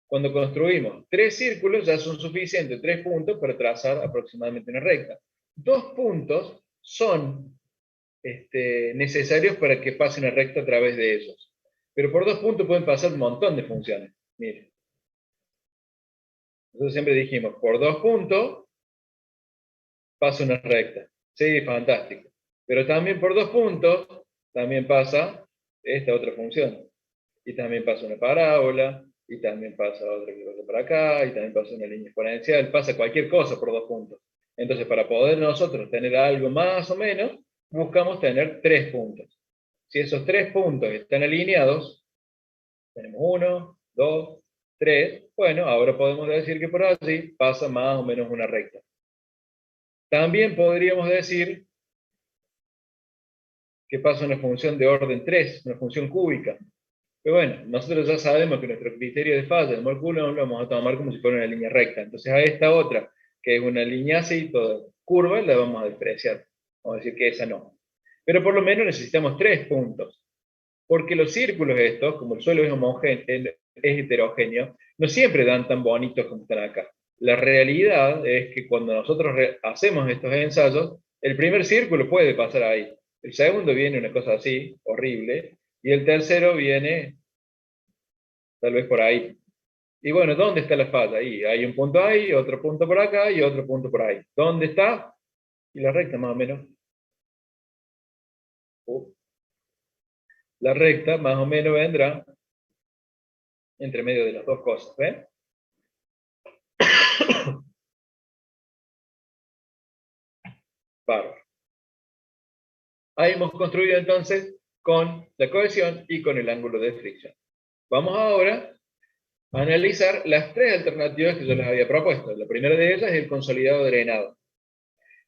Cuando construimos 3 círculos ya son suficientes 3 puntos para trazar aproximadamente una recta. 2 puntos son necesarios para que pase una recta a través de ellos. Pero por 2 puntos pueden pasar un montón de funciones. Miren. Nosotros siempre dijimos, por 2 puntos pasa una recta. Sí, fantástico. Pero también por 2 puntos también pasa esta otra función. Y también pasa una parábola, y también pasa otra que pasa por acá, y también pasa una línea exponencial, pasa cualquier cosa por 2 puntos. Entonces, para poder nosotros tener algo más o menos, buscamos tener 3 puntos. Si esos 3 puntos están alineados, tenemos 1, 2, 3, bueno, ahora podemos decir que por allí pasa más o menos una recta. También podríamos decir que pasa una función de orden 3, una función cúbica. Pero bueno, nosotros ya sabemos que nuestro criterio de falla del Mohr Coulomb lo vamos a tomar como si fuera una línea recta. Entonces a esta otra, que es una línea así, toda curva, la vamos a despreciar. Vamos a decir que esa no. Pero por lo menos necesitamos 3 puntos. Porque los círculos estos, como el suelo es heterogéneo, no siempre dan tan bonitos como están acá. La realidad es que cuando nosotros hacemos estos ensayos, el primer círculo puede pasar ahí. El segundo viene una cosa así, horrible, y el tercero viene tal vez por ahí. Y bueno, ¿dónde está la falla? Ahí hay un punto ahí, otro punto por acá y otro punto por ahí. ¿Dónde está? Y la recta más o menos. La recta más o menos vendrá entre medio de las dos cosas, ¿ven? Bárbaro. Ahí hemos construido entonces con la cohesión y con el ángulo de fricción. Vamos ahora a analizar las tres alternativas que yo les había propuesto. La primera de ellas es el consolidado drenado.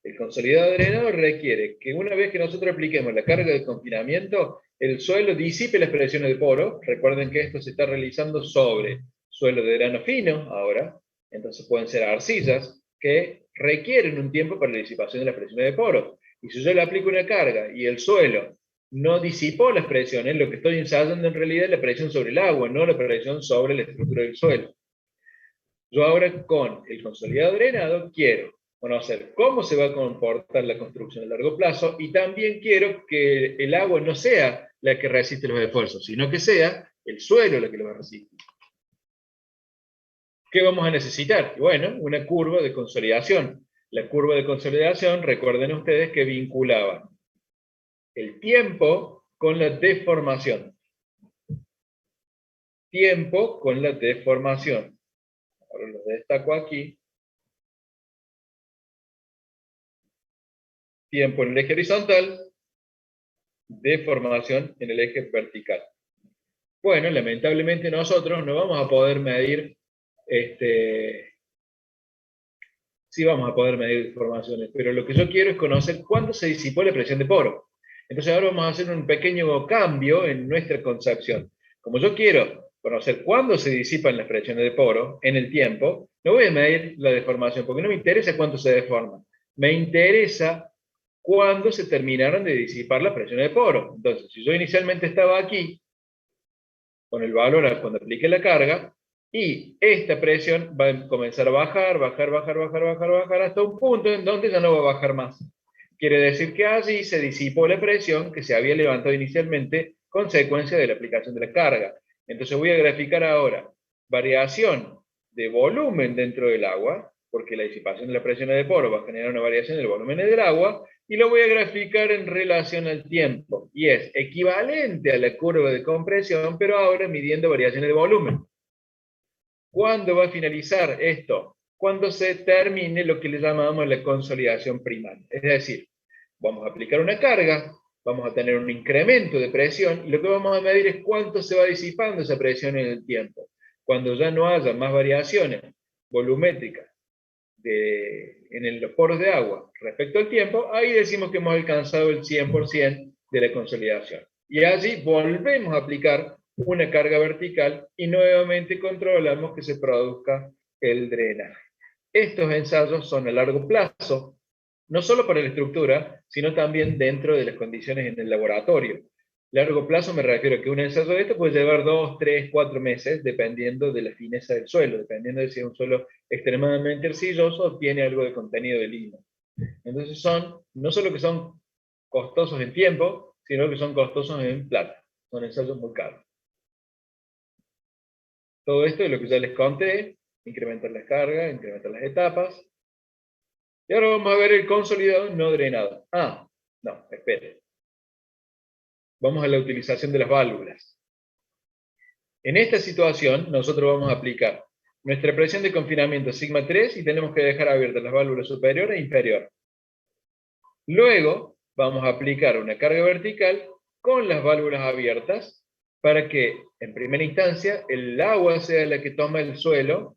El consolidado drenado requiere que una vez que nosotros apliquemos la carga de confinamiento, el suelo disipe las presiones de poro. Recuerden que esto se está realizando sobre suelo de grano fino ahora, entonces pueden ser arcillas que requieren un tiempo para la disipación de las presiones de poro. Y si yo le aplico una carga y el suelo no disipó las presiones, lo que estoy ensayando en realidad es la presión sobre el agua, no la presión sobre la estructura del suelo. Yo ahora con el consolidado drenado quiero conocer cómo se va a comportar la construcción a largo plazo y también quiero que el agua no sea la que resiste los esfuerzos, sino que sea el suelo la que lo va a resistir. ¿Qué vamos a necesitar? Bueno, una curva de consolidación. La curva de consolidación, recuerden ustedes que vinculaba el tiempo con la deformación. Tiempo con la deformación. Ahora lo destaco aquí. Tiempo en el eje horizontal, deformación en el eje vertical. Bueno, lamentablemente nosotros no vamos a poder medir, sí vamos a poder medir deformaciones, pero lo que yo quiero es conocer cuándo se disipó la presión de poro. Entonces ahora vamos a hacer un pequeño cambio en nuestra concepción. Como yo quiero conocer cuándo se disipan las presiones de poro en el tiempo, no voy a medir la deformación, porque no me interesa cuánto se deforma. Me interesa cuándo se terminaron de disipar las presiones de poro. Entonces, si yo inicialmente estaba aquí, con el valor cuando aplique la carga, y esta presión va a comenzar a bajar, hasta un punto en donde ya no va a bajar más. Quiere decir que allí se disipó la presión que se había levantado inicialmente consecuencia de la aplicación de la carga. Entonces voy a graficar ahora variación de volumen dentro del agua, porque la disipación de la presión de poro va a generar una variación del volumen del agua, y lo voy a graficar en relación al tiempo, y es equivalente a la curva de compresión, pero ahora midiendo variaciones de volumen. ¿Cuándo va a finalizar esto? Cuando se termine lo que le llamamos la consolidación primaria. Es decir, vamos a aplicar una carga, vamos a tener un incremento de presión, y lo que vamos a medir es cuánto se va disipando esa presión en el tiempo. Cuando ya no haya más variaciones volumétricas en los poros de agua respecto al tiempo, ahí decimos que hemos alcanzado el 100% de la consolidación. Y allí volvemos a aplicar una carga vertical y nuevamente controlamos que se produzca el drenaje. Estos ensayos son a largo plazo, no solo para la estructura, sino también dentro de las condiciones en el laboratorio. Largo plazo me refiero a que un ensayo de esto puede llevar 2, 3, 4 meses, dependiendo de la fineza del suelo, dependiendo de si es un suelo extremadamente arcilloso o tiene algo de contenido de limo. Entonces no solo que son costosos en tiempo, sino que son costosos en plata. Son ensayos muy caros. Todo esto es lo que ya les conté, incrementar las cargas, incrementar las etapas. Y ahora vamos a ver el consolidado no drenado. No, espere. Vamos a la utilización de las válvulas. En esta situación, nosotros vamos a aplicar nuestra presión de confinamiento sigma 3 y tenemos que dejar abiertas las válvulas superior e inferior. Luego, vamos a aplicar una carga vertical con las válvulas abiertas para que, en primera instancia, el agua sea la que toma el suelo,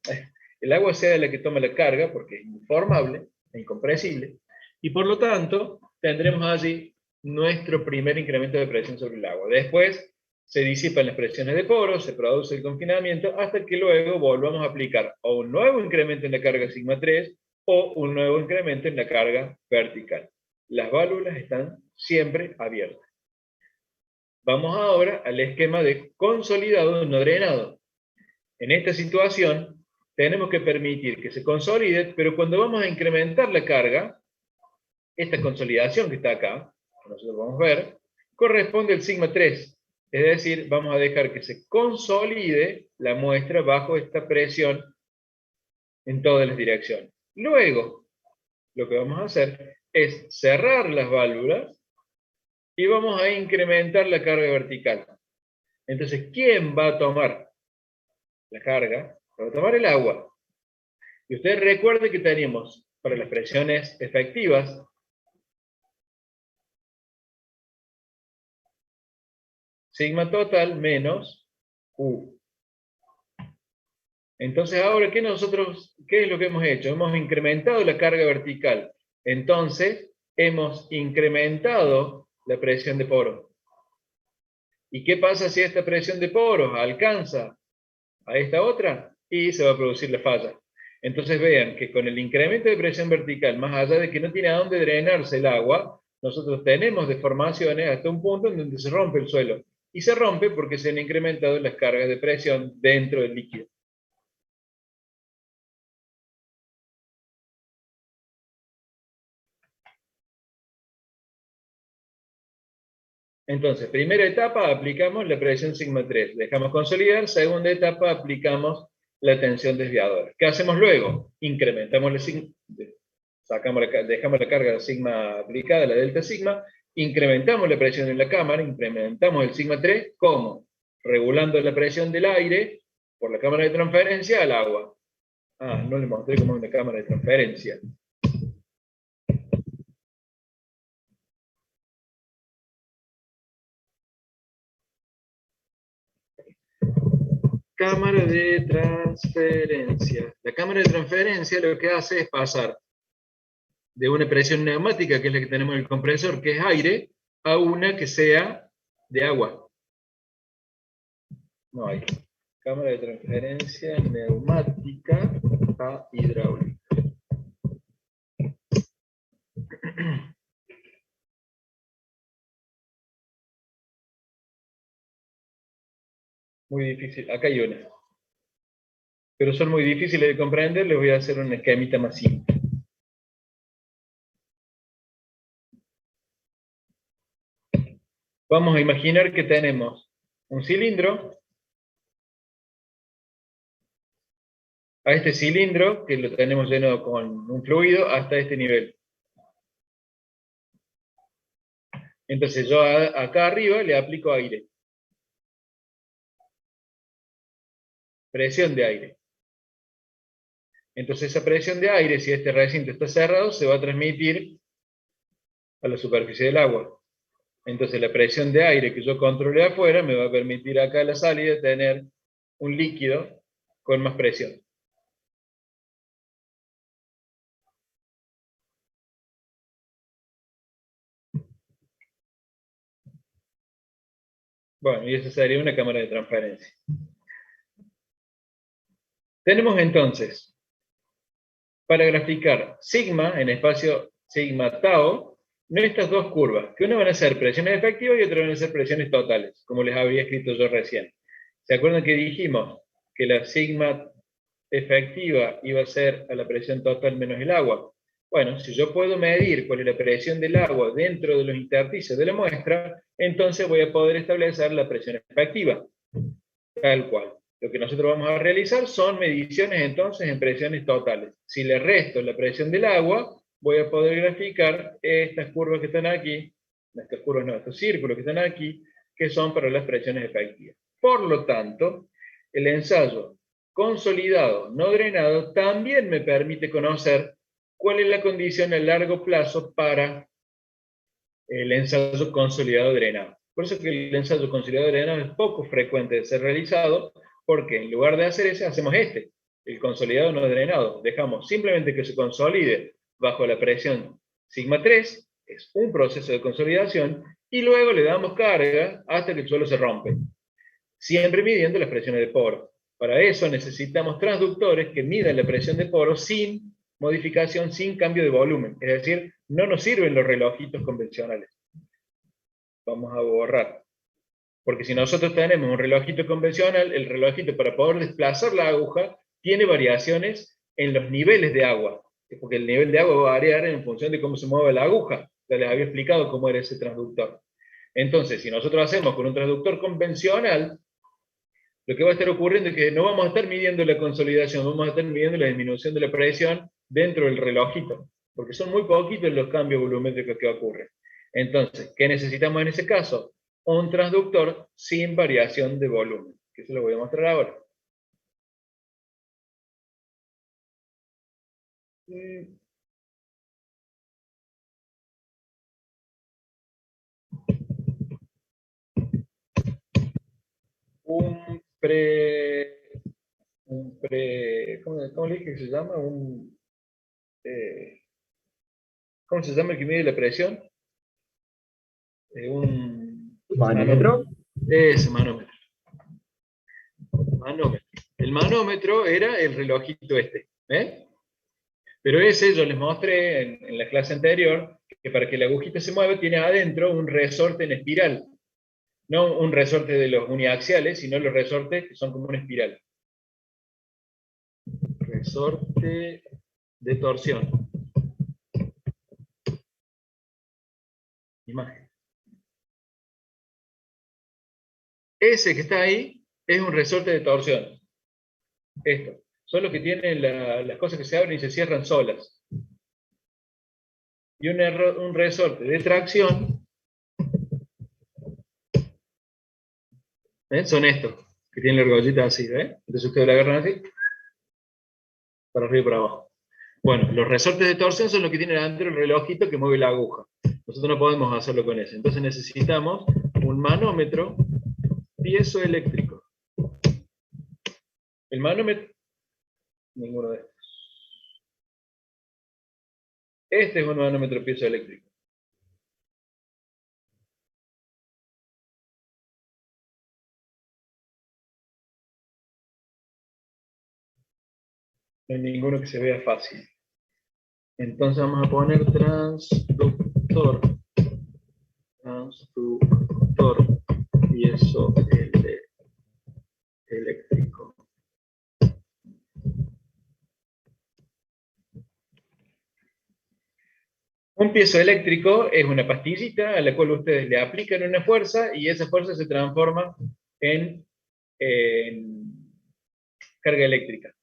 el agua sea la que toma la carga, porque es inconformable e incompresible, y por lo tanto, tendremos allí nuestro primer incremento de presión sobre el agua. Después, se disipan las presiones de poro, se produce el confinamiento, hasta que luego volvamos a aplicar o un nuevo incremento en la carga sigma 3 o un nuevo incremento en la carga vertical. Las válvulas están siempre abiertas. Vamos ahora al esquema de consolidado no drenado. En esta situación, tenemos que permitir que se consolide, pero cuando vamos a incrementar la carga, esta consolidación que está acá, que nosotros vamos a ver, corresponde al sigma 3. Es decir, vamos a dejar que se consolide la muestra bajo esta presión en todas las direcciones. Luego, lo que vamos a hacer es cerrar las válvulas y vamos a incrementar la carga vertical. Entonces, ¿quién va a tomar la carga? Va a tomar el agua. Y ustedes recuerden que teníamos para las presiones efectivas sigma total menos U. Entonces ahora, ¿qué es lo que hemos hecho? Hemos incrementado la carga vertical. Entonces, hemos incrementado la presión de poros. ¿Y qué pasa si esta presión de poros alcanza a esta otra? Y se va a producir la falla. Entonces vean que con el incremento de presión vertical, más allá de que no tiene a dónde drenarse el agua, nosotros tenemos deformaciones hasta un punto en donde se rompe el suelo. Y se rompe porque se han incrementado las cargas de presión dentro del líquido. Entonces, primera etapa, aplicamos la presión sigma 3. Dejamos consolidar. Segunda etapa, aplicamos la tensión desviadora. ¿Qué hacemos luego? Incrementamos la sigma, dejamos la carga de sigma aplicada, la delta sigma, incrementamos la presión en la cámara, incrementamos el sigma 3, ¿cómo? Regulando la presión del aire por la cámara de transferencia al agua. Ah, no le mostré cómo es una cámara de transferencia. Cámara de transferencia. La cámara de transferencia lo que hace es pasar de una presión neumática, que es la que tenemos en el compresor, que es aire, a una que sea de agua. No hay. Cámara de transferencia neumática a hidráulica. Muy difícil. Acá hay una. Pero son muy difíciles de comprender, les voy a hacer un esquemita más simple. Vamos a imaginar que tenemos un cilindro. A este cilindro, que lo tenemos lleno con un fluido, hasta este nivel. Entonces yo acá arriba le aplico aire. Presión de aire. Entonces esa presión de aire, si este recinto está cerrado, se va a transmitir a la superficie del agua. Entonces la presión de aire que yo controle afuera me va a permitir acá a la salida tener un líquido con más presión. Bueno, y esa sería una cámara de transferencia. Tenemos entonces, para graficar sigma en espacio sigma tau, estas dos curvas, que una van a ser presiones efectivas y otra van a ser presiones totales, como les había escrito yo recién. ¿Se acuerdan que dijimos que la sigma efectiva iba a ser a la presión total menos el agua? Bueno, si yo puedo medir cuál es la presión del agua dentro de los intersticios de la muestra, entonces voy a poder establecer la presión efectiva, tal cual. Lo que nosotros vamos a realizar son mediciones entonces en presiones totales. Si le resto la presión del agua, voy a poder graficar estas curvas que están aquí, estas curvas no, estos círculos que están aquí, que son para las presiones efectivas. Por lo tanto, el ensayo consolidado no drenado también me permite conocer cuál es la condición a largo plazo para el ensayo consolidado drenado. Por eso que el ensayo consolidado drenado es poco frecuente de ser realizado, porque en lugar de hacer ese, hacemos este, el consolidado no drenado. Dejamos simplemente que se consolide bajo la presión sigma 3, es un proceso de consolidación, y luego le damos carga hasta que el suelo se rompe, siempre midiendo las presiones de poro. Para eso necesitamos transductores que midan la presión de poro sin modificación, sin cambio de volumen. Es decir, no nos sirven los relojitos convencionales. Vamos a borrar. Porque si nosotros tenemos un relojito convencional, el relojito para poder desplazar la aguja tiene variaciones en los niveles de agua. Porque el nivel de agua va a variar en función de cómo se mueve la aguja. Ya les había explicado cómo era ese transductor. Entonces, si nosotros hacemos con un transductor convencional, lo que va a estar ocurriendo es que no vamos a estar midiendo la consolidación, vamos a estar midiendo la disminución de la presión dentro del relojito, porque son muy poquitos los cambios volumétricos que ocurren. Entonces, ¿qué necesitamos en ese caso? Un transductor sin variación de volumen, que eso lo voy a mostrar ahora. ¿cómo le dije que se llama? ¿Cómo se llama el que mide la presión? Un ¿Manómetro? Ese manómetro. Manómetro. El manómetro era el relojito este. Pero ese yo les mostré en la clase anterior, que para que la agujita se mueva tiene adentro un resorte en espiral. No un resorte de los uniaxiales, sino los resortes que son como una espiral. Resorte de torsión. Imagen. Ese que está ahí es un resorte de torsión. Esto. Son los que tienen las cosas que se abren y se cierran solas. Y un resorte de tracción, son estos, que tienen la argollita así, Entonces ustedes la agarran así, para arriba y para abajo. Bueno, los resortes de torsión son los que tienen adentro el relojito que mueve la aguja. Nosotros no podemos hacerlo con ese. Entonces necesitamos un manómetro piezoeléctrico. El manómetro, ninguno de estos. Este es un manómetro piezoeléctrico. No hay ninguno que se vea fácil. Entonces vamos a poner transductor. Transductor piezoeléctrico. Un piezoeléctrico es una pastillita a la cual ustedes le aplican una fuerza y esa fuerza se transforma en carga eléctrica.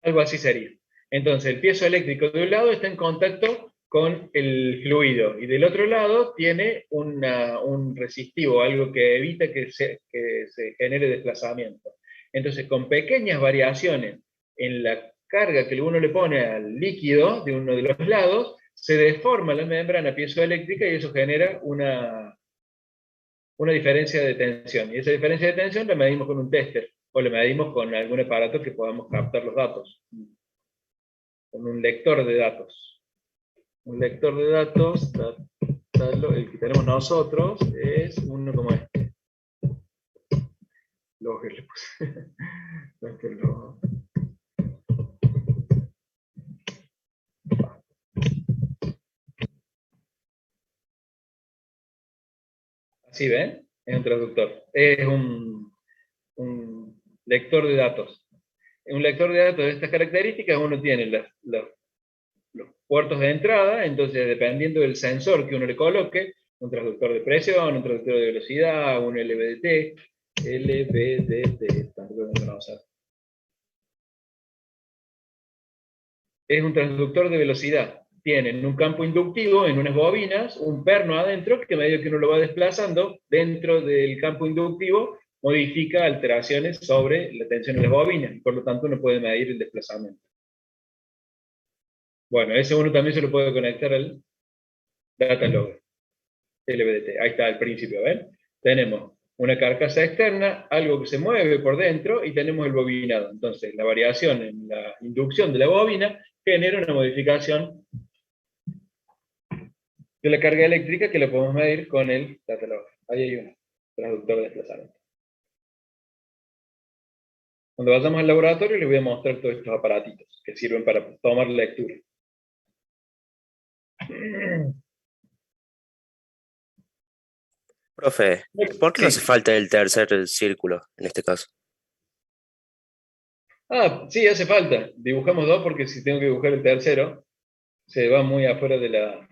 Algo así sería. Entonces, el piezoeléctrico de un lado está en contacto con el fluido y del otro lado tiene un resistivo, algo que evita que se genere desplazamiento. Entonces, con pequeñas variaciones en la carga que uno le pone al líquido de uno de los lados, se deforma la membrana piezoeléctrica y eso genera una diferencia de tensión. Y esa diferencia de tensión la medimos con un tester o la medimos con algún aparato que podamos captar los datos. Con un lector de datos. Un lector de datos, el que tenemos nosotros, es uno como este. Lo que le puse. ¿Así ven? Es un traductor. Es un lector de datos. En un lector de datos de estas características uno tiene los puertos de entrada, entonces dependiendo del sensor que uno le coloque, un transductor de presión, un transductor de velocidad, un LVDT, es un transductor de velocidad. Tienen un campo inductivo en unas bobinas, un perno adentro, que a medida que uno lo va desplazando, dentro del campo inductivo, modifica alteraciones sobre la tensión de las bobinas, y por lo tanto uno puede medir el desplazamiento. Bueno, ese uno también se lo puede conectar al data logger, LVDT. Ahí está al principio, ¿ven? Tenemos una carcasa externa, algo que se mueve por dentro, y tenemos el bobinado. Entonces, la variación en la inducción de la bobina genera una modificación de la carga eléctrica que lo podemos medir con el data logger. Ahí hay un transductor de desplazamiento. Cuando vayamos al laboratorio les voy a mostrar todos estos aparatitos que sirven para tomar lectura. Profe, ¿por qué no hace Sí. falta el tercer círculo en este caso? Sí, hace falta. Dibujamos dos porque si tengo que dibujar el tercero, se va muy afuera del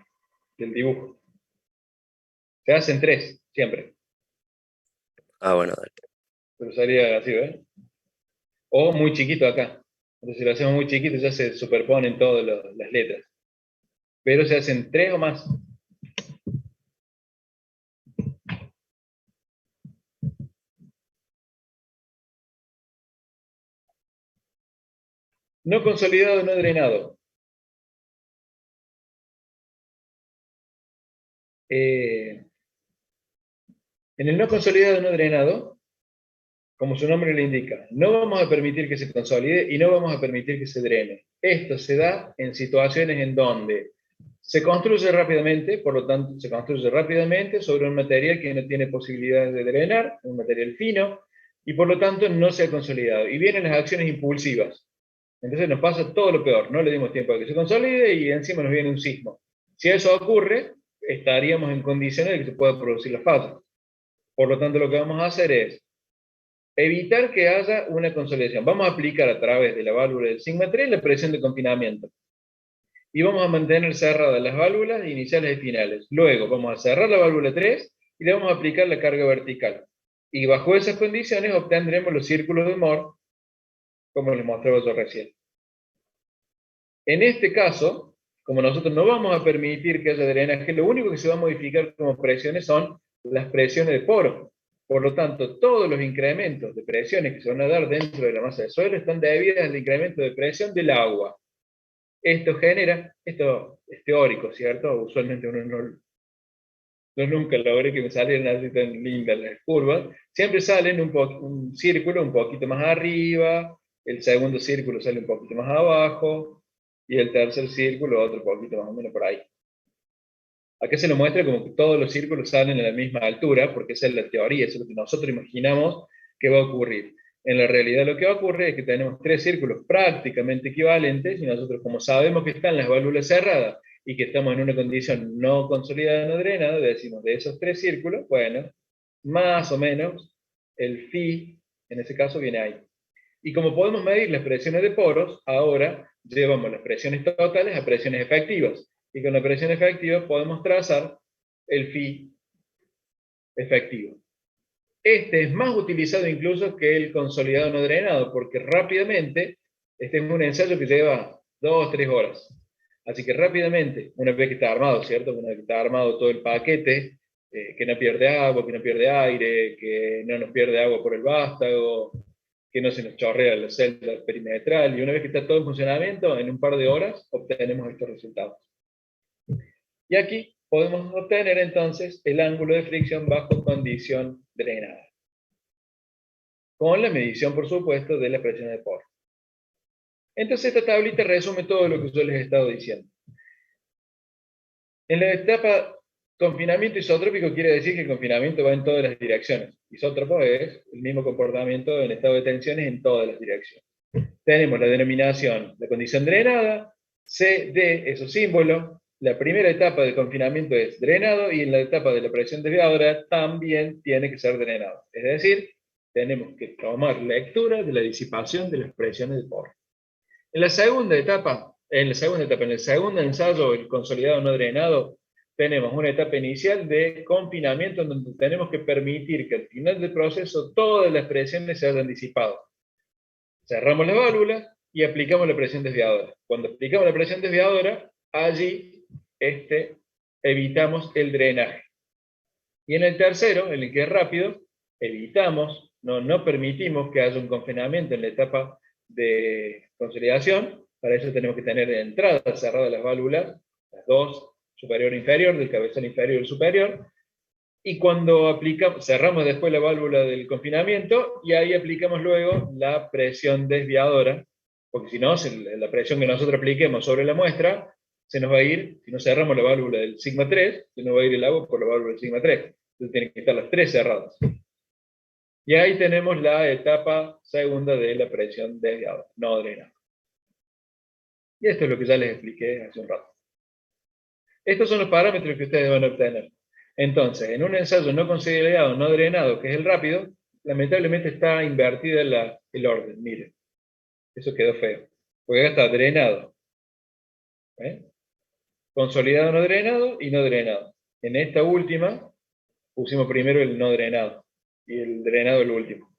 dibujo. Se hacen tres, siempre. Ah, bueno, dale. Pero sería así, ¿ves? O muy chiquito acá. Entonces, si lo hacemos muy chiquito, ya se superponen todas las letras. Pero se hacen 3 o más. No consolidado, no drenado. En el no consolidado, no drenado, como su nombre le indica, no vamos a permitir que se consolide y no vamos a permitir que se drene. Esto se da en situaciones en donde se construye rápidamente, por lo tanto, se construye rápidamente sobre un material que no tiene posibilidades de drenar, un material fino, y por lo tanto no se ha consolidado. Y vienen las acciones impulsivas. Entonces nos pasa todo lo peor, no le dimos tiempo a que se consolide y encima nos viene un sismo. Si eso ocurre, estaríamos en condiciones de que se pueda producir la falla. Por lo tanto, lo que vamos a hacer es evitar que haya una consolidación. Vamos a aplicar a través de la válvula del sigma 3 la presión de confinamiento. Y vamos a mantener cerradas las válvulas iniciales y finales. Luego vamos a cerrar la válvula 3 y le vamos a aplicar la carga vertical. Y bajo esas condiciones obtendremos los círculos de Moore, como les mostraba yo recién. En este caso, como nosotros no vamos a permitir que haya drenaje, lo único que se va a modificar como presiones son las presiones de poro. Por lo tanto, todos los incrementos de presiones que se van a dar dentro de la masa de suelo están debidos al incremento de presión del agua. Esto es teórico, ¿cierto? Usualmente uno no nunca logré que me salieran así tan lindas las curvas. Siempre salen un círculo un poquito más arriba, el segundo círculo sale un poquito más abajo, y el tercer círculo otro poquito más o menos por ahí. Acá se lo muestra como que todos los círculos salen a la misma altura, porque esa es la teoría, eso es lo que nosotros imaginamos que va a ocurrir. En la realidad lo que va a ocurrir es que tenemos 3 círculos prácticamente equivalentes, y nosotros, como sabemos que están las válvulas cerradas y que estamos en una condición no consolidada, no drenada, decimos de esos 3 círculos, bueno, más o menos el phi, en ese caso, viene ahí. Y como podemos medir las presiones de poros, ahora llevamos las presiones totales a presiones efectivas. Y con la presión efectiva podemos trazar el phi efectivo. Este es más utilizado incluso que el consolidado no drenado, porque rápidamente, este es un ensayo que lleva 2 o 3 horas. Así que rápidamente, una vez que está armado, ¿cierto? Una vez que está armado todo el paquete, que no pierde agua, que no pierde aire, que no nos pierde agua por el vástago, que no se nos chorrea la celda perimetral, y una vez que está todo en funcionamiento, en un par de horas obtenemos estos resultados. Y aquí podemos obtener entonces el ángulo de fricción bajo condición drenada, con la medición, por supuesto, de la presión de poro. Entonces esta tablita resume todo lo que yo les he estado diciendo. En la etapa confinamiento isotrópico quiere decir que el confinamiento va en todas las direcciones. Isótropo es el mismo comportamiento en estado de tensiones en todas las direcciones. Tenemos la denominación de condición drenada, CD, esos símbolos. La primera etapa de confinamiento es drenado, y en la etapa de la presión desviadora también tiene que ser drenado. Es decir, tenemos que tomar lectura de la disipación de las presiones de poro. En el segundo ensayo, el consolidado no drenado, tenemos una etapa inicial de confinamiento en donde tenemos que permitir que al final del proceso todas las presiones se hayan disipado. Cerramos la válvula y aplicamos la presión desviadora. Cuando aplicamos la presión desviadora, allí evitamos el drenaje. Y en el tercero, en el que es rápido, no permitimos que haya un confinamiento en la etapa de consolidación. Para eso tenemos que tener de entrada cerradas las válvulas, las dos, superior e inferior, del cabezal inferior y superior. Y cuando cerramos después la válvula del confinamiento, y ahí aplicamos luego la presión desviadora, porque si no, la presión que nosotros apliquemos sobre la muestra, se nos va a ir, si no cerramos la válvula del sigma 3, se nos va a ir el agua por la válvula del sigma 3. Entonces tienen que estar las 3 cerradas. Y ahí tenemos la etapa segunda de la presión desviadora, no drenada. Y esto es lo que ya les expliqué hace un rato. Estos son los parámetros que ustedes van a obtener. Entonces, en un ensayo no consolidado, no drenado, que es el rápido, lamentablemente está invertida el orden. Miren, eso quedó feo. Porque acá está drenado, consolidado no drenado y no drenado. En esta última pusimos primero el no drenado. y el drenado el último.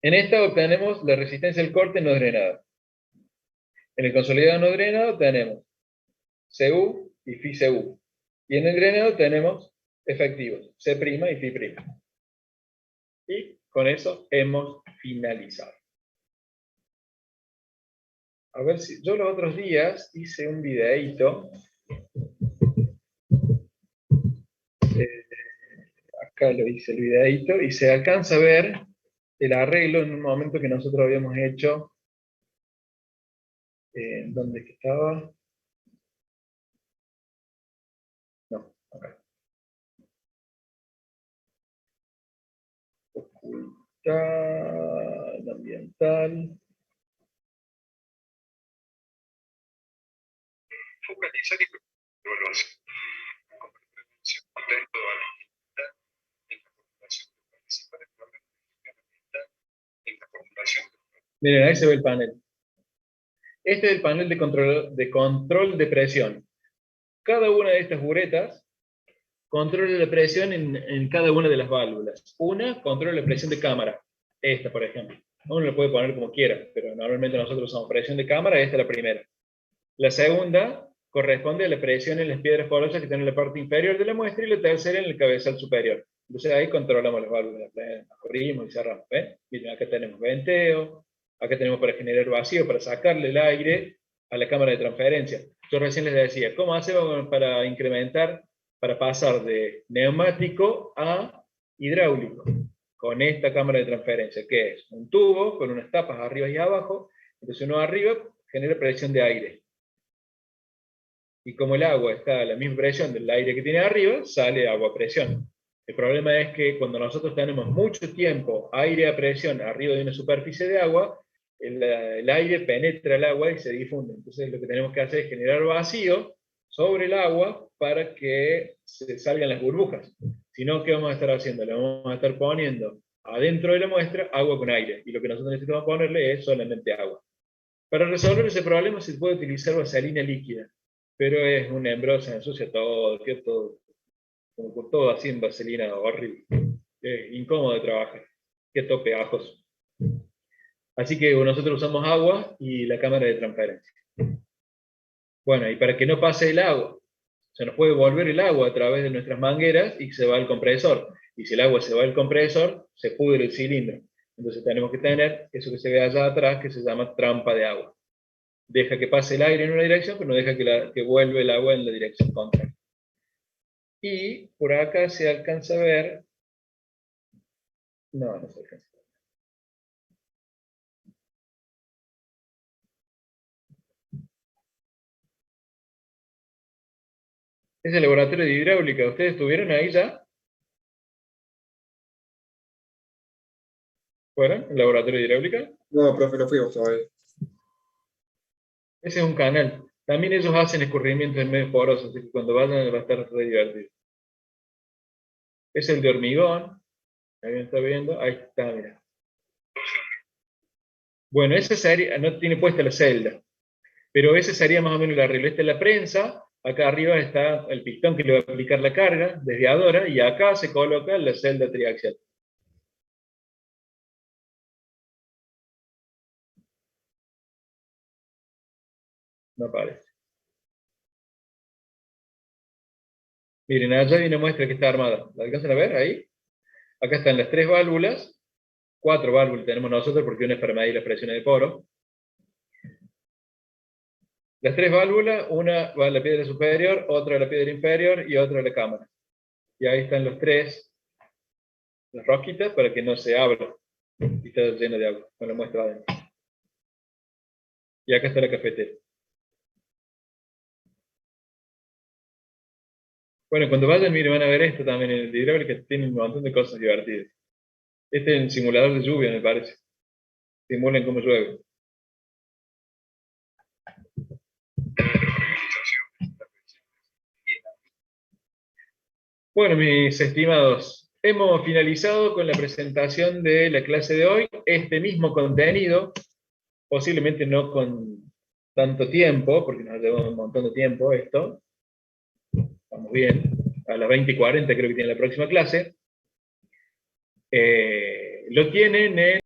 En esta obtenemos la resistencia al corte no drenada. En el consolidado no drenado tenemos CU y FI-CU. Y en el drenado tenemos efectivos, C' y Φ'. Y con eso hemos finalizado. A ver si yo los otros días hice un videíto. Acá lo hice el videíto y se alcanza a ver el arreglo en un momento que nosotros habíamos hecho. ¿Dónde es que estaba? No, acá. Ocultar, ambiental. Focalizar y evaluación. Como prevención, contento de la en la formulación de participar en órganos en la formulación de Miren, ahí se ve el panel. Este es el panel de control de presión. Cada una de estas buretas controla la presión en cada una de las válvulas. Una controla la presión de cámara. Esta, por ejemplo. Uno lo puede poner como quiera, pero normalmente nosotros usamos presión de cámara, esta es la primera. La segunda corresponde a la presión en las piedras porosas que están en la parte inferior de la muestra y la tercera en el cabezal superior. Entonces ahí controlamos las válvulas. Abrimos y cerramos. ¿Ven? Miren, acá tenemos venteo, acá tenemos para generar vacío, para sacarle el aire a la cámara de transferencia. Yo recién les decía, ¿cómo hacemos para incrementar, para pasar de neumático a hidráulico? Con esta cámara de transferencia, que es un tubo con unas tapas arriba y abajo. Entonces uno arriba genera presión de aire. Y como el agua está a la misma presión del aire que tiene arriba, sale agua a presión. El problema es que cuando nosotros tenemos mucho tiempo aire a presión arriba de una superficie de agua, el aire penetra el agua y se difunde. Entonces lo que tenemos que hacer es generar vacío sobre el agua para que se salgan las burbujas. Si no, ¿qué vamos a estar haciendo? Le vamos a estar poniendo adentro de la muestra agua con aire. Y lo que nosotros necesitamos ponerle es solamente agua. Para resolver ese problema se puede utilizar vaselina líquida. Pero es un embroso, se ensucia todo, como todo así en vaselina horrible. Es incómodo de trabajar, que tope ajos. Así que nosotros usamos agua y la cámara de transferencia. Bueno, y para que no pase el agua, se nos puede volver el agua a través de nuestras mangueras y se va al compresor. Y si el agua se va al compresor, se pudre el cilindro. Entonces tenemos que tener eso que se ve allá atrás, que se llama trampa de agua. Deja que pase el aire en una dirección, pero no deja que vuelva el agua en la dirección contraria. Y por acá se alcanza a ver... No se alcanza a ver. Es el laboratorio de hidráulica. ¿Ustedes estuvieron ahí ya? ¿Fueron? ¿El laboratorio de hidráulica? No, profe, no fuimos todavía. Ese es un canal. También ellos hacen escurrimientos en medio poroso, así que cuando vayan va a estar re divertido. Es el de hormigón. ¿Alguien está viendo? Ahí está, mira. Bueno, esa sería, no tiene puesta la celda, pero ese sería más o menos el arreglo. Esta es la prensa, acá arriba está el pistón que le va a aplicar la carga, desviadora, y acá se coloca la celda triaxial. No aparece. Miren, allá hay una muestra que está armada. ¿La alcanzan a ver ahí? Acá están las 3 válvulas, 4 válvulas tenemos nosotros porque una es para medir las presiones de poro. Las 3 válvulas, una va a la piedra superior, otra a la piedra inferior y otra a la cámara. Y ahí están los 3, las rosquitas para que no se abra. Y está lleno de agua, con la muestra adentro. Y acá está la cafetera. Bueno, cuando vayan, miren, van a ver esto también en el hidráulica, tiene un montón de cosas divertidas. Este es el simulador de lluvia, me parece. Simulan cómo llueve. Bueno, mis estimados, hemos finalizado con la presentación de la clase de hoy. Este mismo contenido, posiblemente no con tanto tiempo, porque nos lleva un montón de tiempo esto. Estamos bien. A las 20:40 creo que tiene la próxima clase. lo tienen en